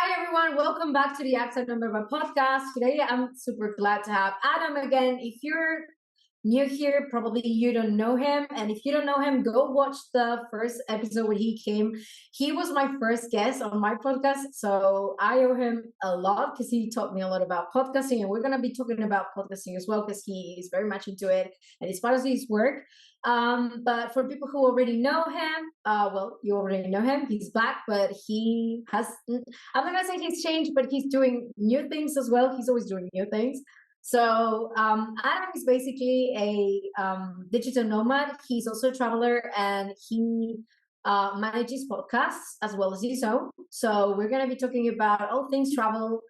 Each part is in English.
Hi, everyone. Welcome back to the Accent Number One podcast. Today, I'm super glad to have Adam again. If you're new here, probably you don't know him. And if you don't know him, go watch the first episode when he came. He was my first guest on my podcast. So I owe him a lot because he taught me a lot about podcasting. And we're going to be talking about podcasting as well because he is very much into it and it's part of his work. But for people who already know him, well, you already know him. He's black, but he has, I'm not going to say he's changed, but he's doing new things as well. He's always doing new things. So Adam is basically a digital nomad. He's also a traveler and he manages podcasts as well as his own. So we're going to be talking about all things travel,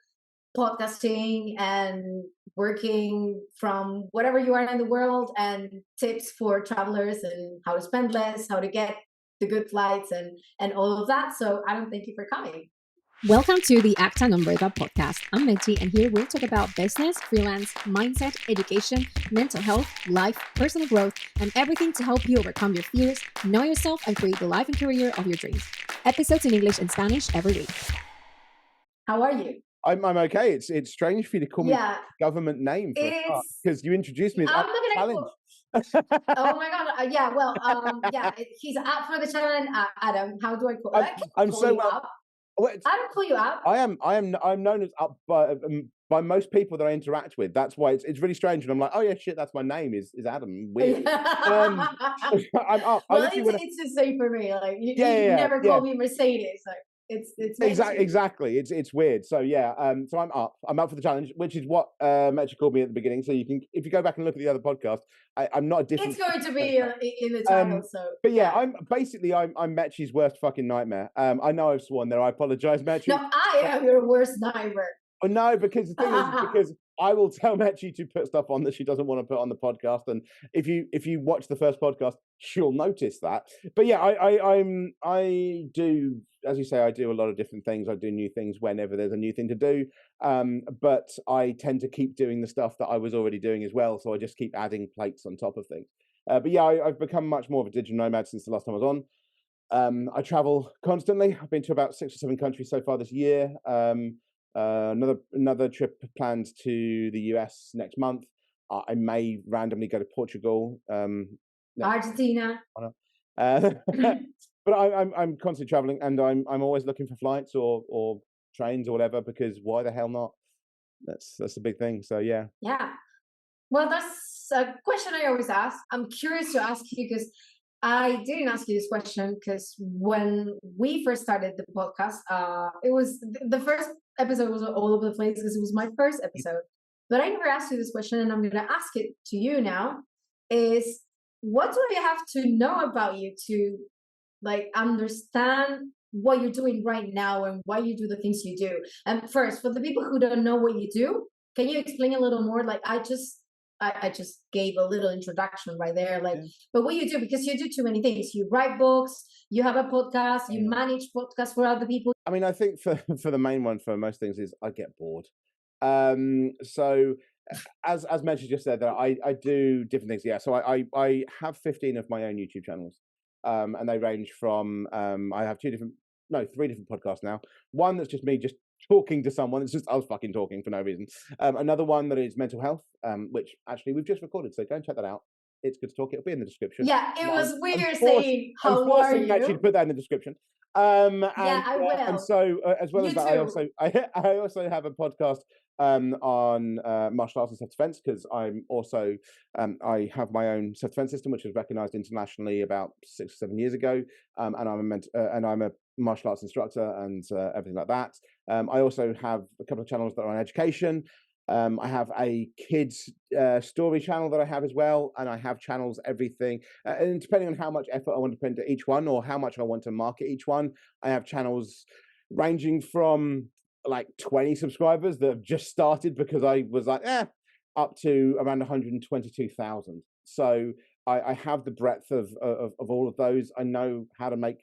podcasting, and working from whatever you are in the world, and tips for travelers and how to spend less, how to get the good flights, and all of that. So Adam, thank you for coming. Welcome to the Acta Number the podcast. I'm Mechi, and here we'll talk about business, freelance, mindset, education, mental health, life, personal growth, and everything to help you overcome your fears, know yourself, and create the life and career of your dreams. Episodes in English and Spanish every week. How are you? I'm okay. It's strange for you to call me government name for because you introduced me as up4thechallenge. Oh my god! Yeah, well, he's up for the challenge. Adam, how do I call? I'm so well. Up? I don't call you up. I'm known as up by most people that I interact with. That's why it's really strange. And I'm like, oh yeah, shit, that's my name is Adam. Weird. I'm up. Well, it's the same for me. Like you never call me Mercedes. Like it's exactly. It's weird. So yeah. So I'm up for the challenge, which is what Mechi called me at the beginning. So you can, if you go back and look at the other podcast, I'm not a different. It's going to be in the title. So but yeah, I'm Mechi's worst fucking nightmare. I know I've sworn there. I apologize, Mechi. No, I am your worst nightmare. Oh no, because the thing is, because I will tell Mechi to put stuff on that she doesn't want to put on the podcast, and if you watch the first podcast, she'll notice that. But yeah, I do, as you say, I do a lot of different things. I do new things whenever there's a new thing to do, but I tend to keep doing the stuff that I was already doing as well. So I just keep adding plates on top of things. But yeah, I've become much more of a digital nomad since the last time I was on. I travel constantly. I've been to about 6 or 7 countries so far this year. Another trip planned to the US next month. I may randomly go to Portugal. Argentina. But I'm constantly traveling, and I'm always looking for flights or trains or whatever, because why the hell not? That's the big thing. So yeah. Yeah. Well, that's a question I always ask. I'm curious to ask you because I didn't ask you this question because when we first started the podcast, it was the first episode was all over the place because it was my first episode. But I never asked you this question, and I'm going to ask it to you now. Is what do I have to know about you to like understand what you're doing right now and why you do the things you do? And first, for the people who don't know what you do, can you explain a little more? Like I just gave a little introduction right there. Like, but what you do, because you do too many things. You write books, you have a podcast, you manage podcasts for other people. I mean, I think for the main one for most things is I get bored. So as mentioned just said, that I do different things. Yeah. So I have 15 of my own YouTube channels. And they range from I have 3 different podcasts now. One that's just me just talking to someone. It's just us fucking talking for no reason. Another one that is mental health, which actually we've just recorded, so go and check that out. It's good to talk. It'll be in the description. Yeah, it was weird saying how are you. Actually, to put that in the description. I will. And so as well as that, I also have a podcast on martial arts and self-defense, because I'm also I have my own self-defense system, which was recognized internationally about 6 or 7 years ago, and I'm a martial arts instructor and everything like that. I also have a couple of channels that are on education. I have a kids story channel that I have as well, and I have channels everything, and depending on how much effort I want to put into each one or how much I want to market each one, I have channels ranging from like 20 subscribers that have just started because I was like up to around 122,000. So I have the breadth of all of those. I know how to make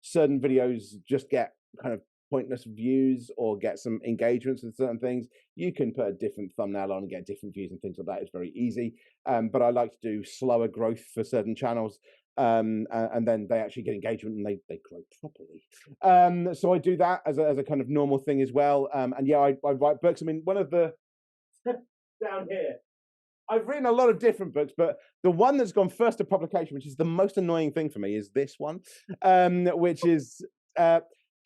certain videos just get kind of pointless views or get some engagements with certain things. You can put a different thumbnail on and get different views and things like that. It's very easy. But I like to do slower growth for certain channels. and then they actually get engagement and they grow properly. So I do that as a kind of normal thing as well. And yeah, I write books. I mean, one of the down here, I've written a lot of different books, but the one that's gone first to publication, which is the most annoying thing for me, is this one, which is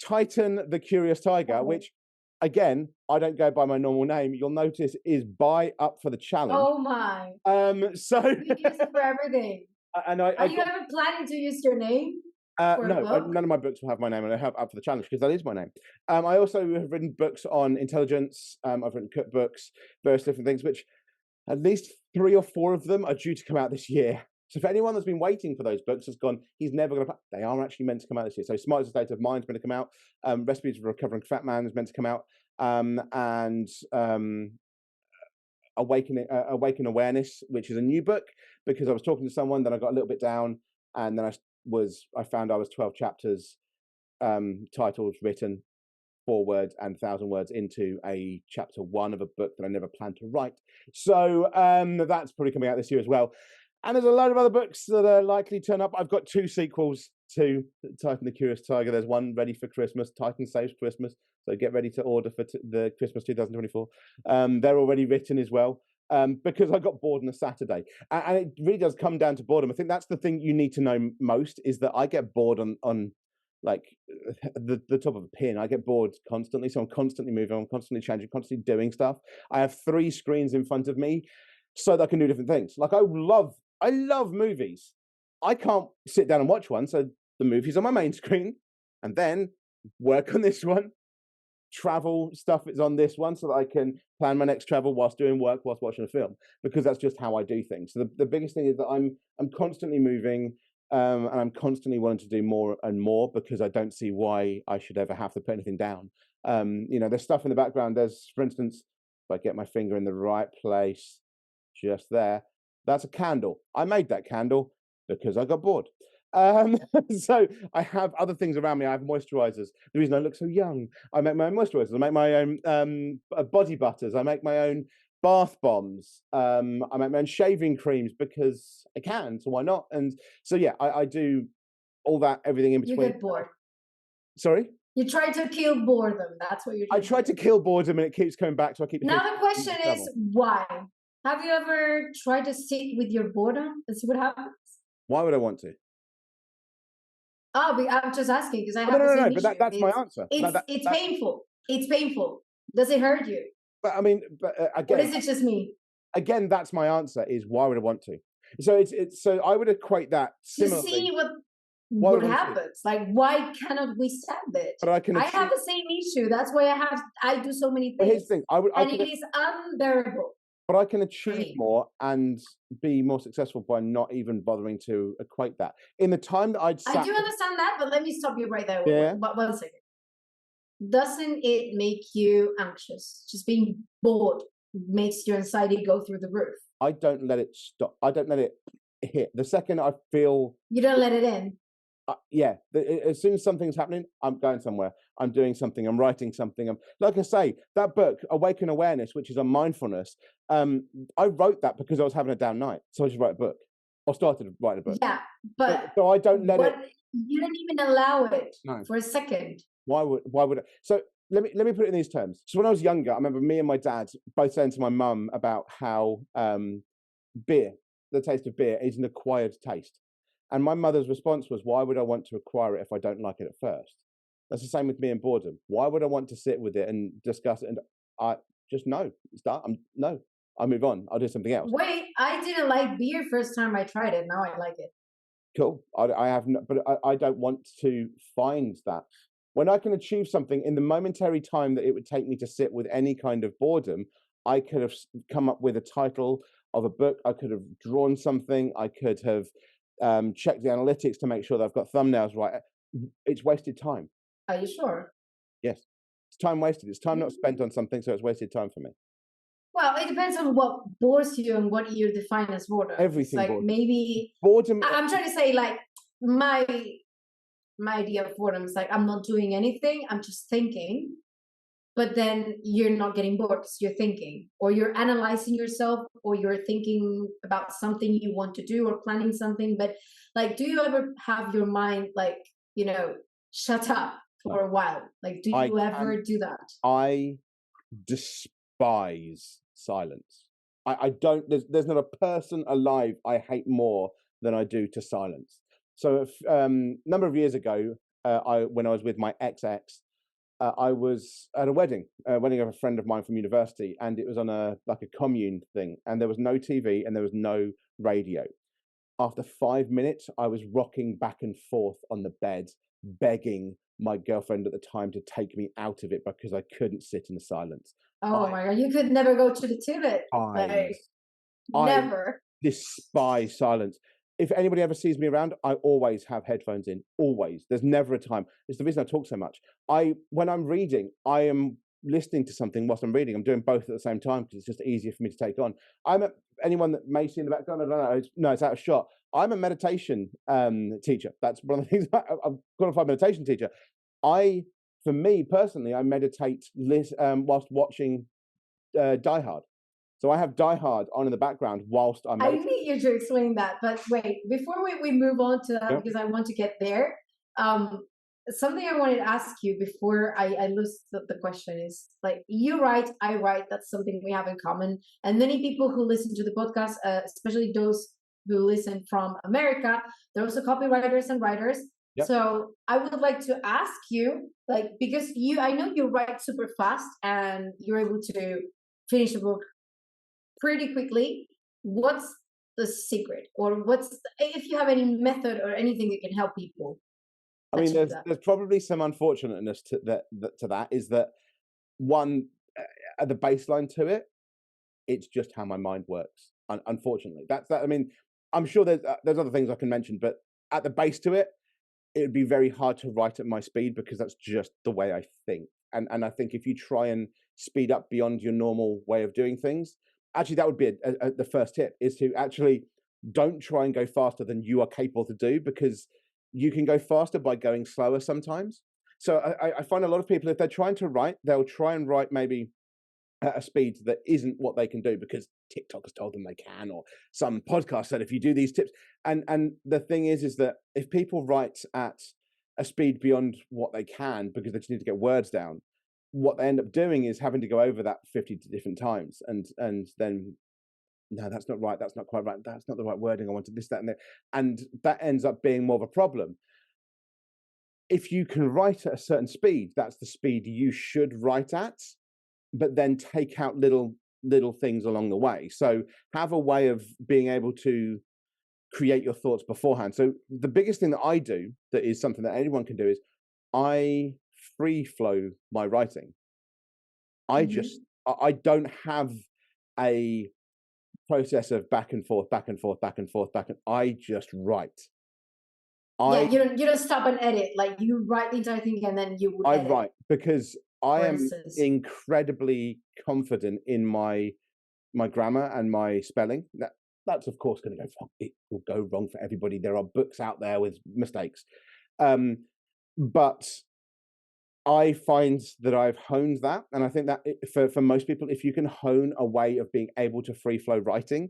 Titan the Curious Tiger, which, again, I don't go by my normal name. You'll notice is by Up for the Challenge. Oh my! So you use it for everything. And are you ever planning to use your name? No, none of my books will have my name, and I have Up for the Challenge because that is my name. I also have written books on intelligence. I've written cookbooks, various different things, which at least 3 or 4 of them are due to come out this year. So for anyone that's been waiting for those books has gone, he's never going to. They are actually meant to come out this year. So Smart as a State of Mind is meant to come out. Recipes for Recovering Fat Man is meant to come out, and Awaken Awareness, which is a new book because I was talking to someone, then I got a little bit down, and then I found I was 12 chapters, titles written, forward and 1,000 words into a chapter 1 of a book that I never planned to write. So that's probably coming out this year as well. And there's a load of other books that are likely to turn up. I've got 2 sequels to Titan the Curious Tiger. There's one ready for Christmas, Titan Saves Christmas. So get ready to order for the Christmas 2024. They're already written as well. Because I got bored on a Saturday. And it really does come down to boredom. I think that's the thing you need to know most, is that I get bored on like the top of a pin. I get bored constantly. So I'm constantly moving, I'm constantly changing, constantly doing stuff. I have 3 screens in front of me so that I can do different things. Like I love movies. I can't sit down and watch one. So the movie's on my main screen and then work on this one. Travel stuff is on this one so that I can plan my next travel whilst doing work, whilst watching a film, because that's just how I do things. So the biggest thing is that I'm constantly moving, and I'm constantly wanting to do more and more, because I don't see why I should ever have to put anything down. There's stuff in the background. There's, for instance, if I get my finger in the right place, just there, that's a candle. I made that candle because I got bored. So I have other things around me. I have moisturizers. The reason I look so young, I make my own moisturizers. I make my own body butters. I make my own bath bombs. I make my own shaving creams because I can. So why not? And so yeah, I do all that, everything in between. You get bored. Sorry? You try to kill boredom. That's what you're doing. I try to kill boredom and it keeps coming back. So I keep. Now the question is why? Have you ever tried to sit with your boredom and see what happens? Why would I want to? Oh, I'm just asking because I have the same issue. But that's my answer. It's painful. It's painful. Does it hurt you? But I mean, again, or is it just me? Again, that's my answer. Is why would I want to? So it's so I would equate that similarly. To see what happens. Like, why cannot we stand it? But I have the same issue. That's why I do so many things. But here's the thing. It is unbearable. But I can achieve more and be more successful by not even bothering to equate that. In the time that I do understand that, but let me stop you right there. Yeah. One second. Doesn't it make you anxious? Just being bored makes your anxiety go through the roof. I don't let it stop. I don't let it hit. The second I feel... You don't let it in? As soon as something's happening, I'm going somewhere. I'm doing something. I'm writing something. Like I say, that book, Awaken Awareness, which is on mindfulness, I wrote that because I was having a down night. So I just wrote a book. Or started writing a book. Yeah, but... So I don't let it... You don't even allow it for a second. Why would I? So let me put it in these terms. So when I was younger, I remember me and my dad both saying to my mum about how beer, the taste of beer, is an acquired taste. And my mother's response was, why would I want to acquire it if I don't like it at first? That's the same with me and boredom. Why would I want to sit with it and discuss it? And I just, no, it's done. I'll move on. I'll do something else. Wait, I didn't like beer first time I tried it. Now I like it. Cool. I have, but I don't want to find that. When I can achieve something in the momentary time that it would take me to sit with any kind of boredom, I could have come up with a title of a book. I could have drawn something. I could have checked the analytics to make sure that I've got thumbnails right. It's wasted time. Are you sure? Yes. It's time wasted. It's time not spent on something, so it's wasted time for me. Well, it depends on what bores you and what you define as boredom. Everything. Like boredom. maybe boredom. I'm trying to say, like, my idea of boredom is like I'm not doing anything. I'm just thinking. but then you're not getting bored because you're thinking, or you're analyzing yourself, or you're thinking about something you want to do, or planning something. But like, do you ever have your mind like, shut up No. for a while? Like, do you ever do that? I despise silence. I don't, there's not a person alive I hate more than I do to silence. So a number of years ago, when I was with my ex, I was at a wedding of a friend of mine from university, and it was on a commune thing, and there was no TV and there was no radio. After 5 minutes, I was rocking back and forth on the bed, begging my girlfriend at the time to take me out of it because I couldn't sit in the silence. Oh my God, you could never go to the Tibet. Like, I never. despise silence. If anybody ever sees me around, I always have headphones in. Always. There's never a time. It's the reason I talk so much. When I'm reading, I am listening to something whilst I'm reading. I'm doing both at the same time because it's just easier for me to take on. Anyone that may see in the background, I don't know. No, it's out of shot. I'm a meditation teacher. That's one of the things. I'm a qualified meditation teacher. For me personally, I meditate whilst watching Die Hard. So I have Die Hard on in the background whilst I'm meditating. I need you to explain that. But wait, before we move on to that, because I want to get there, something I wanted to ask you before I lose the question is, like, you write, I write, that's something we have in common. And many people who listen to the podcast, especially those who listen from America, they're also copywriters and writers. Yep. So I would like to ask you, like, because I know you write super fast and you're able to finish a book pretty quickly. What's the secret, or if you have any method or anything that can help people? I mean, there's probably some unfortunateness to that. Is that one at the baseline to it? It's just how my mind works. Unfortunately, that's that. I mean, I'm sure there's other things I can mention, but at the base to it, it would be very hard to write at my speed because that's just the way I think. And I think if you try and speed up beyond your normal way of doing things, actually, that would be the first tip, is to actually don't try and go faster than you are capable to do, because you can go faster by going slower sometimes. So I find a lot of people, if they're trying to write, they'll try and write maybe at a speed that isn't what they can do because TikTok has told them they can, or some podcast said if you do these tips. And the thing is that if people write at a speed beyond what they can because they just need to get words down, what they end up doing is having to go over that 50 different times, and then, no, that's not right, that's not quite right, that's not the right wording, I wanted this, that, and that, and that ends up being more of a problem. If you can write at a certain speed, that's the speed you should write at, but then take out little things along the way. So have a way of being able to create your thoughts beforehand. So the biggest thing that I do, that is something that anyone can do, is I free flow my writing. I don't have a process of back and forth. I just write. You don't stop and edit. Like, you write the entire thing and then you edit. I write because I am incredibly confident in my grammar and my spelling. That's of course going to go wrong. It will go wrong for everybody. There are books out there with mistakes, but I find that I've honed that, and I think that for most people, if you can hone a way of being able to free flow writing,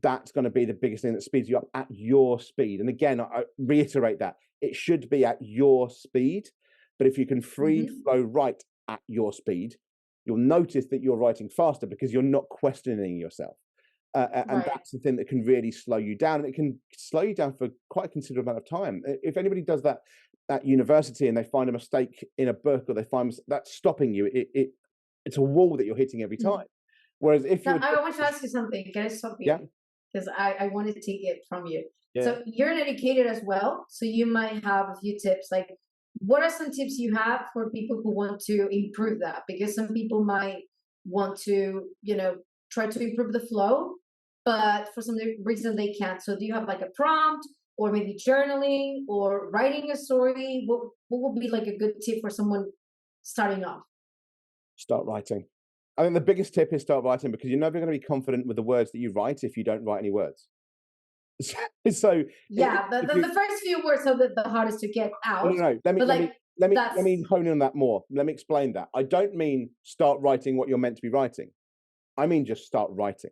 that's going to be the biggest thing that speeds you up at your speed. And again, I reiterate that it should be at your speed, but if you can free flow write at your speed, you'll notice that you're writing faster because you're not questioning yourself. And that's the thing that can really slow you down. And it can slow you down for quite a considerable amount of time. If anybody does that at university and they find a mistake in a book, or they find that's stopping you, it's a wall that you're hitting every time. Whereas if I want to ask you something. Can I stop you? Yeah. Because I want to take it from you. Yeah. So you're an educator as well. So you might have a few tips. Like, what are some tips you have for people who want to improve that? Because some people might want to, try to improve the flow, but for some reason they can't. So do you have like a prompt, or maybe journaling, or writing a story? What would be like a good tip for someone starting off? Start writing. I think the biggest tip is start writing, because you're never going to be confident with the words that you write if you don't write any words. So yeah, the first few words are the hardest to get out. No. Let me let that's me hone in on that more. Let me explain that. I don't mean start writing what you're meant to be writing. I mean just start writing,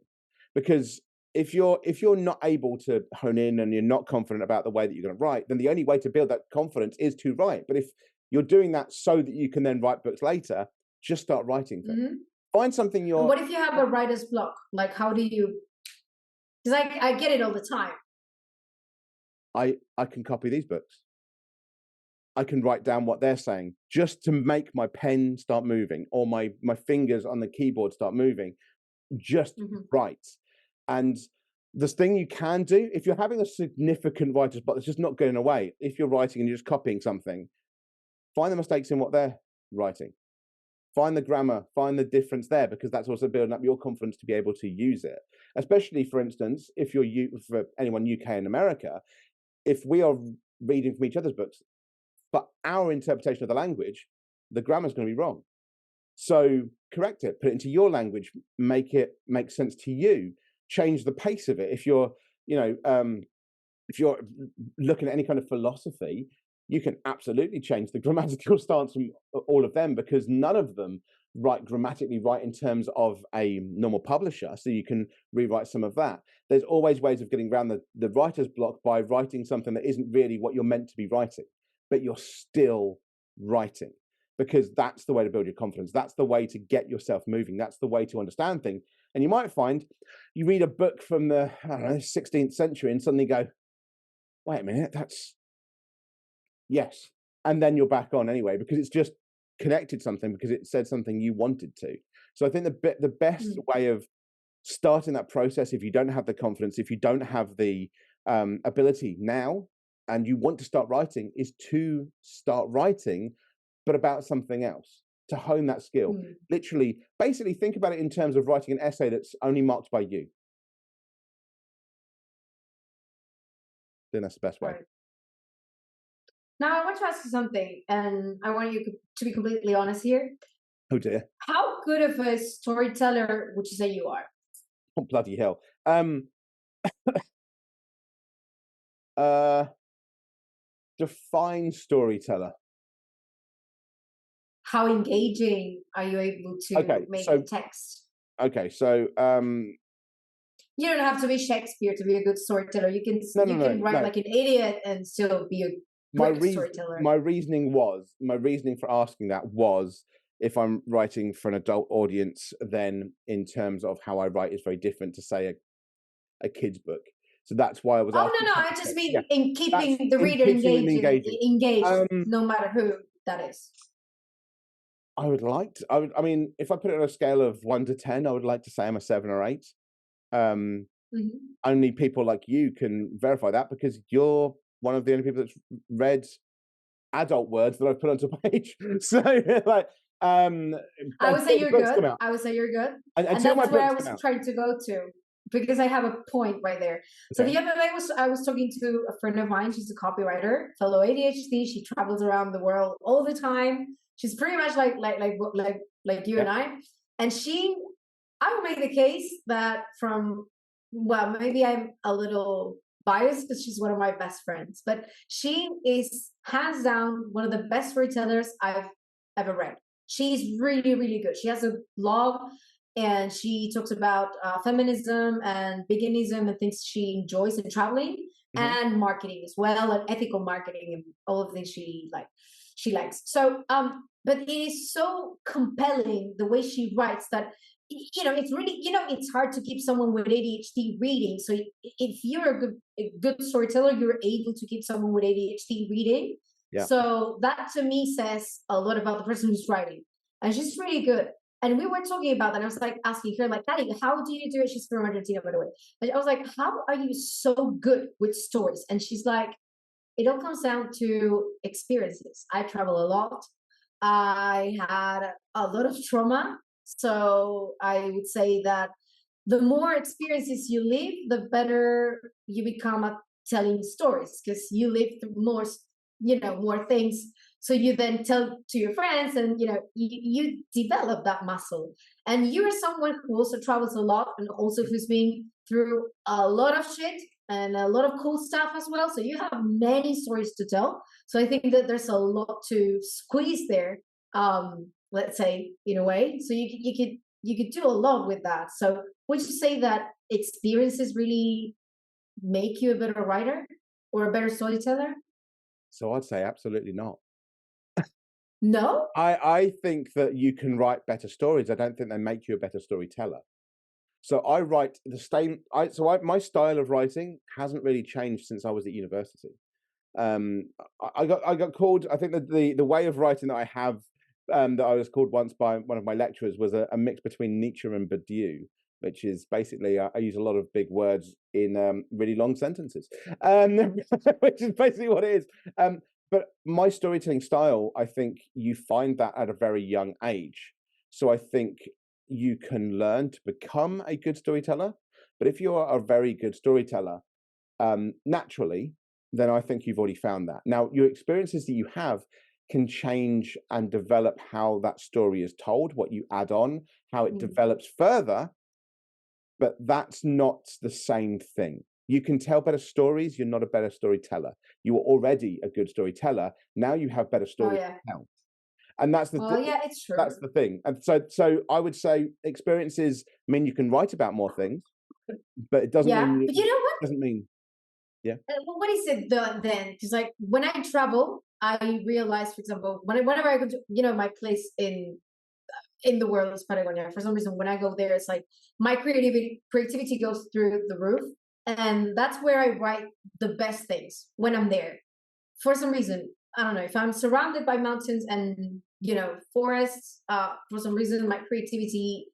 because if you're not able to hone in and you're not confident about the way that you're going to write, then the only way to build that confidence is to write. But if you're doing that so that you can then write books later, just start writing things. mm-hmm. Find something you're. And what if you have a writer's block? Like, how do you? Because I get it all the time. I can copy these books. I can write down what they're saying just to make my pen start moving, or my fingers on the keyboard start moving. Just write. And the thing you can do, if you're having a significant writer's block that's just not going away, if you're writing and you're just copying something, find the mistakes in what they're writing. Find the grammar, find the difference there, because that's also building up your confidence to be able to use it. Especially, for instance, if you're for anyone UK and America, if we are reading from each other's books, but our interpretation of the language, the grammar is going to be wrong. So correct it, put it into your language, make it make sense to you, change the pace of it. If you're, if you're looking at any kind of philosophy, you can absolutely change the grammatical stance from all of them, because none of them write grammatically right in terms of a normal publisher. So you can rewrite some of that. There's always ways of getting around the writer's block by writing something that isn't really what you're meant to be writing, but you're still writing, because that's the way to build your confidence. That's the way to get yourself moving. That's the way to understand things. And you might find you read a book from the 16th century and suddenly go, wait a minute, that's yes. And then you're back on anyway, because it's just connected something, because it said something you wanted to. So I think the best way of starting that process, if you don't have the confidence, if you don't have the ability now, and you want to start writing, is to start writing, but about something else, to hone that skill. Literally, basically think about it in terms of writing an essay that's only marked by you. I think that's the best way. Right. Now, I want to ask you something, and I want you to be completely honest here. Oh dear. How good of a storyteller would you say you are? Oh, bloody hell. Define storyteller. How engaging are you able to make the text? Okay, so you don't have to be Shakespeare to be a good storyteller. You can write like an idiot and still be a good storyteller. My reasoning for asking that was, if I'm writing for an adult audience, then in terms of how I write is very different to, say, a kid's book. So that's why I was asking. Oh, no, I just mean in keeping the reader engaged, no matter who that is. I would like to, I mean, if I put it on a scale of 1 to 10, I would like to say I'm a 7 or 8. Only people like you can verify that, because you're one of the only people that's read adult words that I've put onto a page. So, like, I would say you're good. I would say you're good. And that's where I was trying to go to, because I have a point right there. Okay. So the other day I was talking to a friend of mine. She's a copywriter, fellow ADHD. She travels around the world all the time. She's pretty much like you and I. And I would make the case that maybe I'm a little biased because she's one of my best friends, but she is hands down one of the best storytellers I've ever read. She's really, really good. She has a blog, and she talks about feminism and veganism and things she enjoys, and traveling and marketing as well, and ethical marketing and all of the things she likes. So, but it is so compelling the way she writes that, it's really, it's hard to keep someone with ADHD reading. So if you're a good storyteller, you're able to keep someone with ADHD reading. Yeah. So that to me says a lot about the person who's writing, and she's really good. And we were talking about that. And I was like asking her, like, Patty, how do you do it? She's from Argentina, by the way. But I was like, how are you so good with stories? And she's like, it all comes down to experiences. I travel a lot. I had a lot of trauma. So I would say that the more experiences you live, the better you become at telling stories, because you live through more things. So you then tell to your friends, and you develop that muscle. And you are someone who also travels a lot, and also who's been through a lot of shit. and a lot of cool stuff as well. So you have many stories to tell. So I think that there's a lot to squeeze there. Let's say in a way. So you could do a lot with that. So would you say that experiences really make you a better writer or a better storyteller? So I'd say absolutely not. No. I think that you can write better stories. I don't think they make you a better storyteller. So I write the same. My style of writing hasn't really changed since I was at university. Um, I got called. I think that the way of writing that I have, that I was called once by one of my lecturers, was a mix between Nietzsche and Badiou, which is basically I use a lot of big words in really long sentences, which is basically what it is. But my storytelling style, I think you find that at a very young age. So I think you can learn to become a good storyteller. But if you are a very good storyteller, naturally, then I think you've already found that. Now, your experiences that you have can change and develop how that story is told, what you add on, how it develops further, but that's not the same thing. You can tell better stories, you're not a better storyteller. You are already a good storyteller. Now you have better Oh stories yeah. to tell. And that's Oh yeah, it's true. that's the thing. And so I would say experiences mean you can write about more things, but it doesn't Yeah, mean but you know what? doesn't mean yeah. Well, what is it then? Because like when I travel, I realize, for example, whenever I go to my place in the world is Patagonia. For some reason, when I go there, it's like my creativity goes through the roof, and that's where I write the best things when I'm there. For some reason, I don't know, if I'm surrounded by mountains and forests. For some reason, my creativity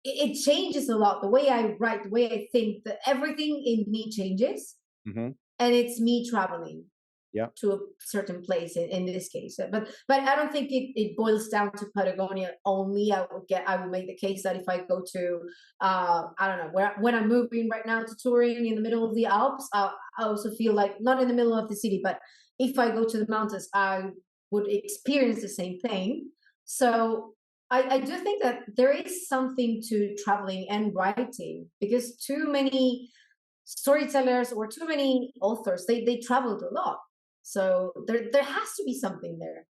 it changes a lot. The way I write, the way I think, that everything in me changes, Hmm. and it's me traveling Yeah. to a certain place in this case. But I don't think it boils down to Patagonia only. I will make the case that if I go to I don't know, when I'm moving right now to touring in the middle of the Alps, I also feel like not in the middle of the city, but if I go to the mountains, I would experience the same thing. So I do think that there is something to traveling and writing, because too many storytellers or too many authors, they traveled a lot. So there has to be something there.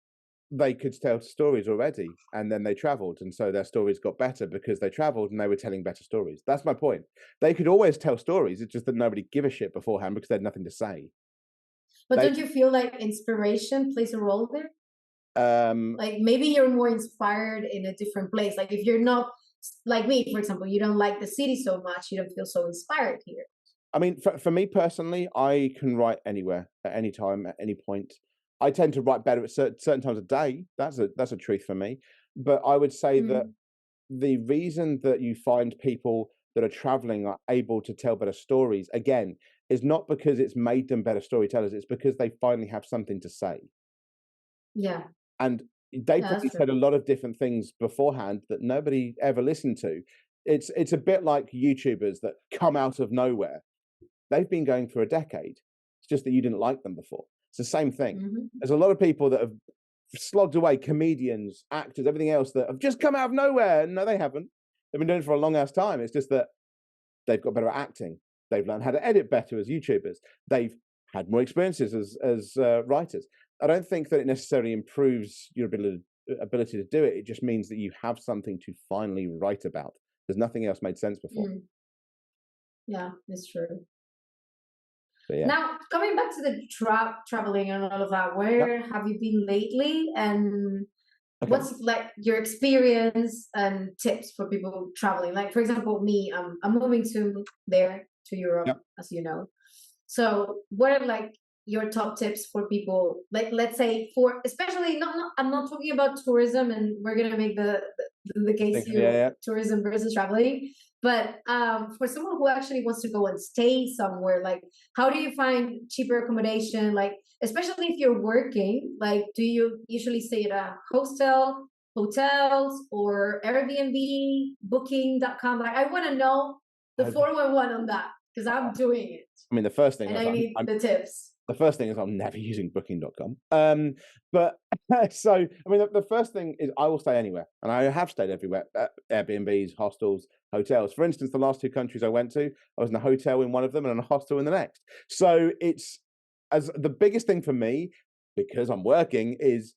They could tell stories already, and then they traveled, and so their stories got better because they traveled and they were telling better stories. That's my point. They could always tell stories. It's just that nobody give a shit beforehand because they had nothing to say. But They don't you feel like inspiration plays a role there? um Like maybe you're more inspired in a different place. Like if you're not like me, for example, you don't like the city so much, you don't feel so inspired here. I mean, for me personally, I can write anywhere at any time, at any point. I tend to write better at certain times of day. That's a truth for me. But I would say that Mm. the reason that you find people that are traveling are able to tell better stories again is not because it's made them better storytellers. It's because they finally have something to say, Yeah, and they yeah, probably that's true. said a lot of different things beforehand that nobody ever listened to. It's a bit like YouTubers that come out of nowhere. They've been going for a decade. It's just that you didn't like them before. It's the same thing. Hmm. There's a lot of people that have slogged away, comedians, actors, everything else, that have just come out of nowhere. No, they haven't. They've been doing it for a long ass time. It's just that they've got better at acting. They've learned how to edit better as YouTubers. They've had more experiences as writers. I don't think that it necessarily improves your ability to do it. It just means that you have something to finally write about, because nothing else made sense before. Mm. Yeah, it's true. So yeah. Now, coming back to the traveling and all of that, Yep. where have you been lately? And Okay. what's like your experience and tips for people traveling? Like, for example, me, I'm moving to Europe, Yep. as you know. So, what are like your top tips for people? Like, let's say for especially not I'm not talking about tourism, and we're gonna make the case Yeah. you Yeah. tourism versus traveling. But for someone who actually wants to go and stay somewhere, like how do you find cheaper accommodation? Like especially if you're working, like do you usually stay at a hostel, hotels, or Airbnb, Booking.com? Like I want to know the I 411 on that because I'm doing it I mean, the first thing and is I need I'm the tips. the first thing is I'm never using booking.com. But so, I mean, the first thing is I will stay anywhere. And I have stayed everywhere, Airbnbs, hostels, hotels. For instance, the last 2 countries I went to, I was in a hotel in one of them and in a hostel in the next. So it's, as the biggest thing for me, because I'm working, is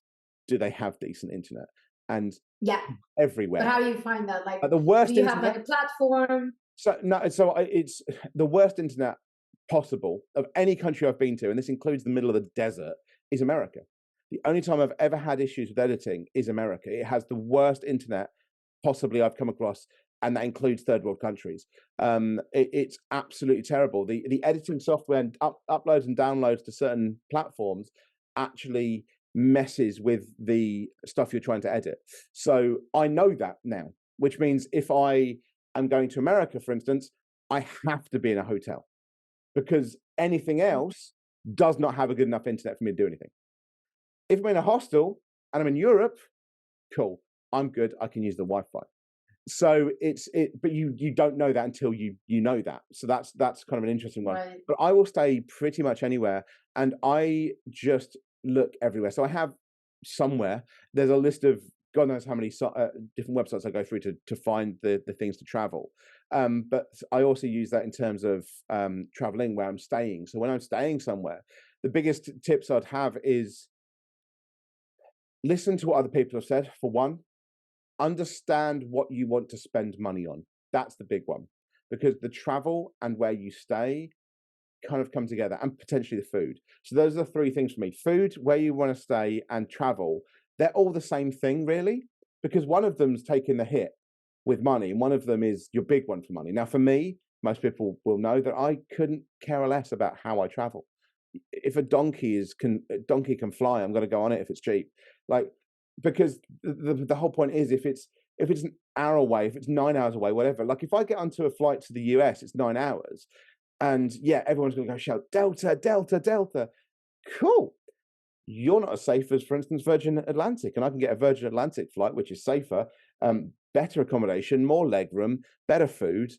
do they have decent internet? And Yeah. everywhere. But how do you find that? Like, the worst do you internet, have like a platform? So no, so it's the worst internet possible of any country I've been to, and this includes the middle of the desert, is America. The only time I've ever had issues with editing is America. It has the worst internet possibly I've come across, and that includes third world countries. It's absolutely terrible. The editing software and uploads and downloads to certain platforms actually messes with the stuff you're trying to edit. So I know that now, which means if I am going to America, for instance, I have to be in a hotel because anything else does not have a good enough internet for me to do anything. If I'm in a hostel and I'm in Europe, cool, I'm good. I can use the Wi-Fi. So but you don't know that until you know that. So that's kind of an interesting one. Right. But I will stay pretty much anywhere, and I just look everywhere. So I have somewhere, there's a list of God knows how many different websites I go through to find the things to travel. But I also use that in terms of traveling where I'm staying. So when I'm staying somewhere, the biggest tips I'd have is listen to what other people have said, for one. Understand what you want to spend money on. That's the big one, because the travel and where you stay kind of come together, and potentially the food. So those are the 3 things for me: food, where you want to stay, and travel. They're all the same thing, really, because one of them's taking the hit with money, and one of them is your big one for money. Now, for me, most people will know that I couldn't care less about how I travel. If a donkey can fly, I'm going to go on it if it's cheap. Like, because the whole point is, if it's an hour away, if it's 9 hours away, whatever. Like, if I get onto a flight to the US, it's 9 hours, and yeah, everyone's going to go shout Delta, Delta, Delta. Cool. You're not as safe as, for instance, Virgin Atlantic, and I can get a Virgin Atlantic flight, which is safer, better accommodation, more leg room, better food.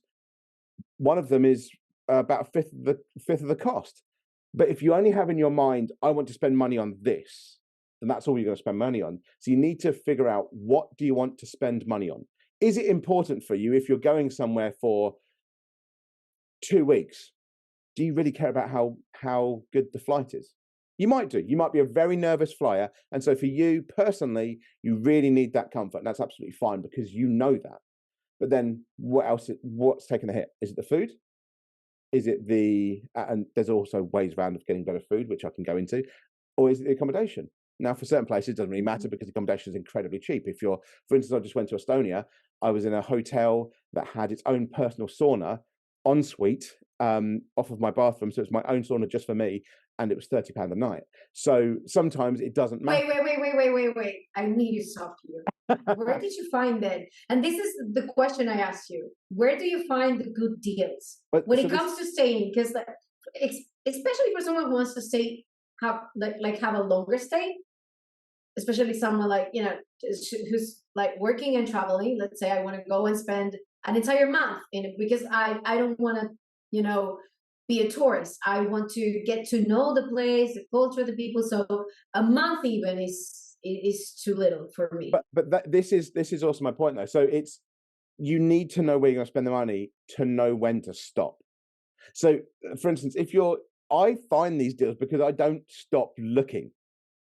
One of them is about a fifth of the cost. But if you only have in your mind, I want to spend money on this, then that's all you're going to spend money on. So you need to figure out, what do you want to spend money on? Is it important for you if you're going somewhere for 2 weeks? Do you really care about how good the flight is? You might do. You might be a very nervous flyer. And so for you personally, you really need that comfort. And that's absolutely fine, because you know that. But then what's taking the hit? Is it the food? Is it and there's also ways around of getting better food, which I can go into, or is it the accommodation? Now, for certain places, it doesn't really matter, because accommodation is incredibly cheap. If you're, for instance, I just went to Estonia. I was in a hotel that had its own personal sauna ensuite off of my bathroom. So it's my own sauna just for me. And it was £30 a night. So sometimes it doesn't matter. Wait. I need to stop you. Where did you find that? And this is the question I asked you. Where do you find the good deals when it comes to staying? Because especially for someone who wants to stay, have a longer stay, especially someone like, who's like working and traveling. Let's say I want to go and spend an entire month in it, because I don't want to, be a tourist. I want to get to know the place, the culture, the people. So a month even is too little for me. But this is also my point, though. So you need to know where you're going to spend the money to know when to stop. So, for instance, I find these deals because I don't stop looking.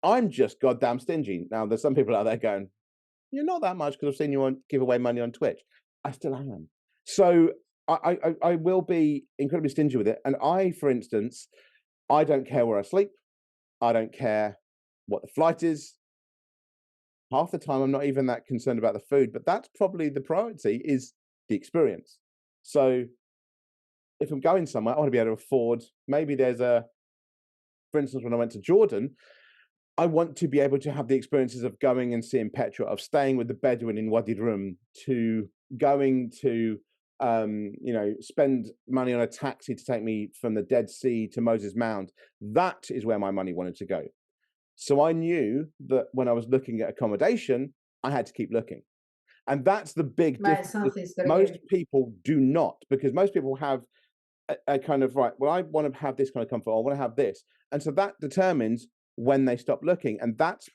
I'm just goddamn stingy. Now, there's some people out there going, "You're not that much," because I've seen you give away money on Twitch. I still am. So I will be incredibly stingy with it. And for instance, I don't care where I sleep. I don't care what the flight is. Half the time, I'm not even that concerned about the food, but that's probably the priority, is the experience. So if I'm going somewhere, I want to be able to afford, maybe for instance, when I went to Jordan, I want to be able to have the experiences of going and seeing Petra, of staying with the Bedouin in Wadi Rum, to going to spend money on a taxi to take me from the Dead Sea to Moses Mound. That is where my money wanted to go. So I knew that when I was looking at accommodation, I had to keep looking. And that's the big difference. Most people do not, because most people have I kind of, right, well, I want to have this kind of comfort, I want to have this. And so that determines when they stop looking. And that's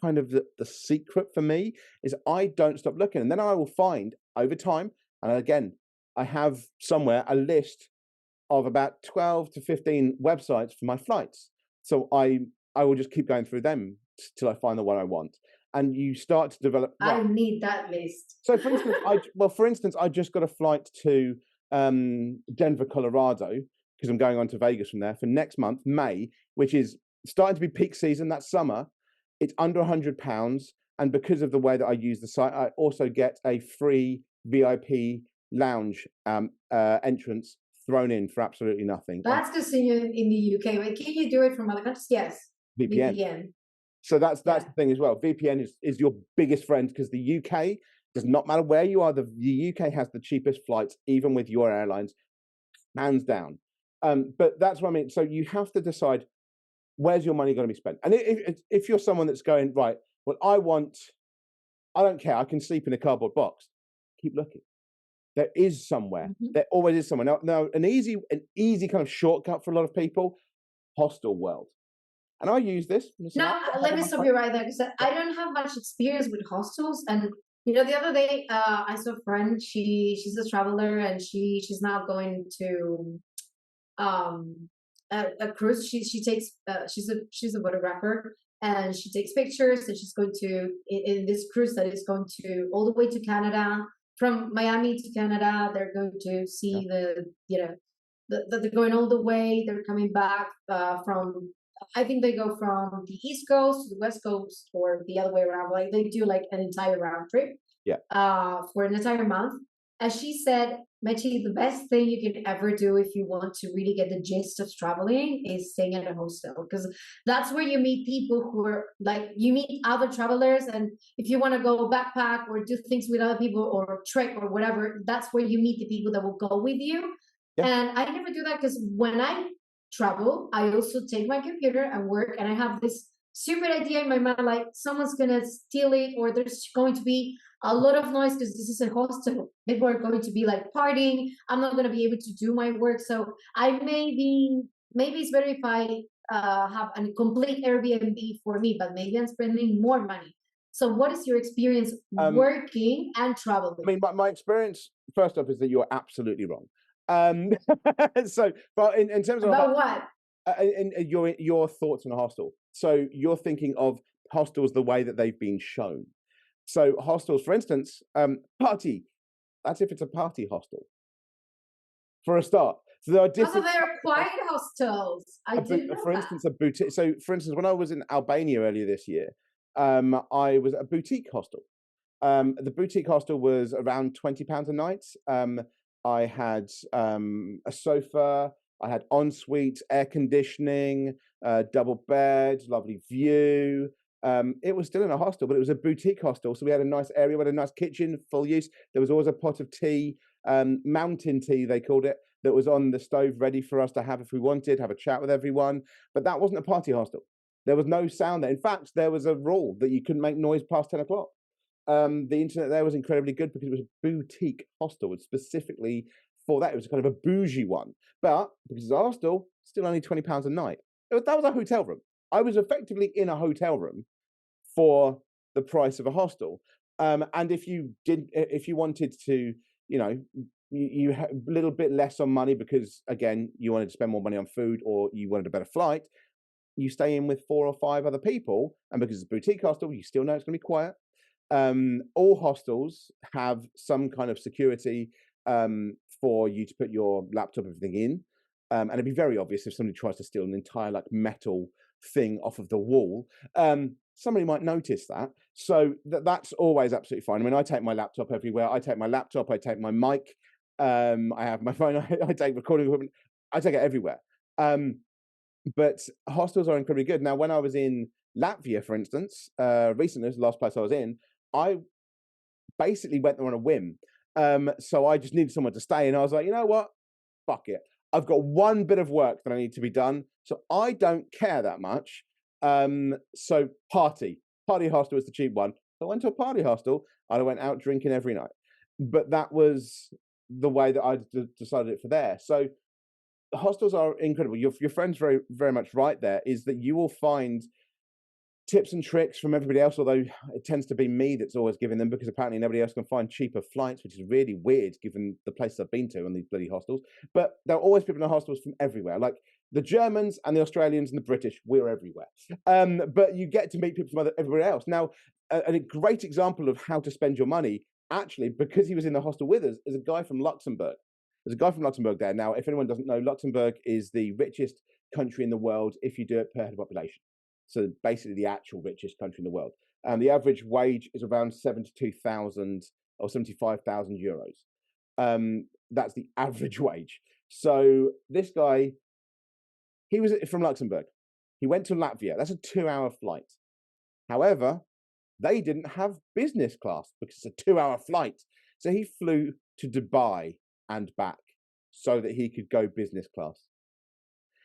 kind of the secret for me, is I don't stop looking. And then I will find over time, and again, I have somewhere a list of about 12 to 15 websites for my flights. So I will just keep going through them till I find the one I want. And you start to develop. I need that list. So for instance, I just got a flight to Denver, Colorado, because I'm going on to Vegas from there for next month, May, which is starting to be peak season. That summer, it's under £100, and because of the way that I use the site, I also get a free VIP lounge entrance thrown in for absolutely nothing. That's because you're in the UK. But can you do it from other countries? Yes. VPN. So that's the thing as well. VPN is your biggest friend, because the UK, does not matter where you are, the UK has the cheapest flights, even with your airlines, hands down. But that's what I mean. So you have to decide, where's your money going to be spent? And if you're someone that's going, right, well, I don't care, I can sleep in a cardboard box. Keep looking. There is somewhere. Mm-hmm. There always is somewhere. Now, an easy kind of shortcut for a lot of people, hostel world. And I use this. No, let me stop you right there, because I don't have much experience with hostels. And the other day I saw a friend. She's a traveler, and she's now going to a cruise. She takes she's a photographer, and she takes pictures, and she's going to in this cruise that is going to all the way to Canada, from Miami to Canada. They're going to see they're going all the way. They're coming back from. I think they go from the East Coast to the West Coast, or the other way around. Like, they do like an entire round trip. For an entire month. As she said, Mechi, the best thing you can ever do if you want to really get the gist of traveling is staying at a hostel, because that's where you meet people who are like, you meet other travelers, and if you want to go backpack or do things with other people or trek or whatever, that's where you meet the people that will go with you. And I never do that, because when I travel, I also take my computer and work, and I have this stupid idea in my mind, like someone's gonna steal it, or there's going to be a lot of noise because this is a hostel. People are going to be like partying. I'm not going to be able to do my work. So maybe it's better if I have a complete Airbnb for me, but maybe I'm spending more money. So what is your experience working and traveling? I mean, my experience, first off, is that you're absolutely wrong. So, but in terms of about what? In your thoughts on a hostel. So you're thinking of hostels the way that they've been shown. So hostels, for instance, party. That's if it's a party hostel. For a start. So there are different. Also, they're quiet hostels. For instance, a boutique. So, for instance, when I was in Albania earlier this year, I was at a boutique hostel. The boutique hostel was around £20 a night. I had a sofa. I had ensuite, air conditioning, double bed, lovely view. It was still in a hostel, but it was a boutique hostel. So we had a nice area, we had a nice kitchen, full use. There was always a pot of tea, mountain tea, they called it, that was on the stove ready for us to have if we wanted, have a chat with everyone. But that wasn't a party hostel. There was no sound there. In fact, there was a rule that you couldn't make noise past 10 o'clock. The internet there was incredibly good because it was a boutique hostel, specifically for that. It was kind of a bougie one. But because it's a hostel, still only £20 a night. That was a hotel room. I was effectively in a hotel room for the price of a hostel. And if you wanted to, you had a little bit less on money because, again, you wanted to spend more money on food or you wanted a better flight, you stay in with 4 or 5 other people. And because it's a boutique hostel, you still know it's going to be quiet. All hostels have some kind of security for you to put your laptop, everything in. And it'd be very obvious if somebody tries to steal an entire metal thing off of the wall. Somebody might notice that. So that's always absolutely fine. I mean, I take my laptop everywhere. I take my laptop, I take my mic, I have my phone, I take recording equipment, I take it everywhere. But hostels are incredibly good. Now, when I was in Latvia, for instance, recently, this is the last place I was in, I basically went there on a whim. So I just needed someone to stay, and I was like, you know what? Fuck it. I've got one bit of work that I need to be done, so I don't care that much. So party hostel is the cheap one. So I went to a party hostel, and I went out drinking every night. But that was the way that I decided it for there. So hostels are incredible. Your friend's very much right there, is that you will find tips and tricks from everybody else, although it tends to be me that's always giving them, because apparently nobody else can find cheaper flights, which is really weird given the places I've been to on these bloody hostels. But there are always people in the hostels from everywhere. Like the Germans and the Australians and the British, we're everywhere. But you get to meet people from everywhere else. Now, a great example of how to spend your money, actually, because he was in the hostel with us, is a guy from Luxembourg. There's a guy from Luxembourg there. Now, if anyone doesn't know, Luxembourg is the richest country in the world if you do it per head of population. So basically the actual richest country in the world. And the average wage is around 72,000 or 75,000 euros. That's the average wage. So this guy, he was from Luxembourg. He went to Latvia. That's a 2-hour flight. However, they didn't have business class because it's a 2-hour flight. So he flew to Dubai and back so that he could go business class.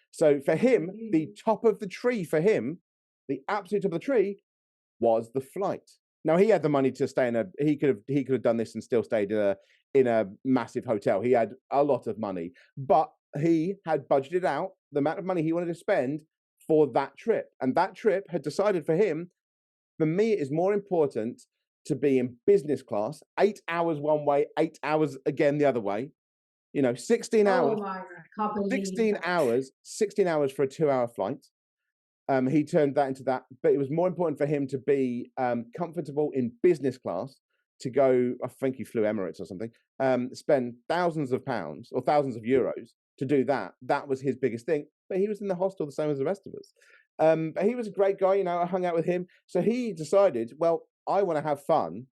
So for him, the top of the tree for him, the absolute top of the tree, was the flight. Now he had the money to stay in a. He could have done this and still stayed in a massive hotel. He had a lot of money, but he had budgeted out the amount of money he wanted to spend for that trip, and that trip had decided for him. For me, it is more important to be in business class, 8 hours one way, 8 hours again the other way. 16 hours. Oh my God, 16 hours. 16 hours for a 2-hour flight. He turned that into that, but it was more important for him to be comfortable in business class, to go, I think he flew Emirates or something, spend thousands of pounds or thousands of euros to do that. That was his biggest thing. But he was in the hostel the same as the rest of us. But he was a great guy, I hung out with him. So he decided, well, I want to have fun,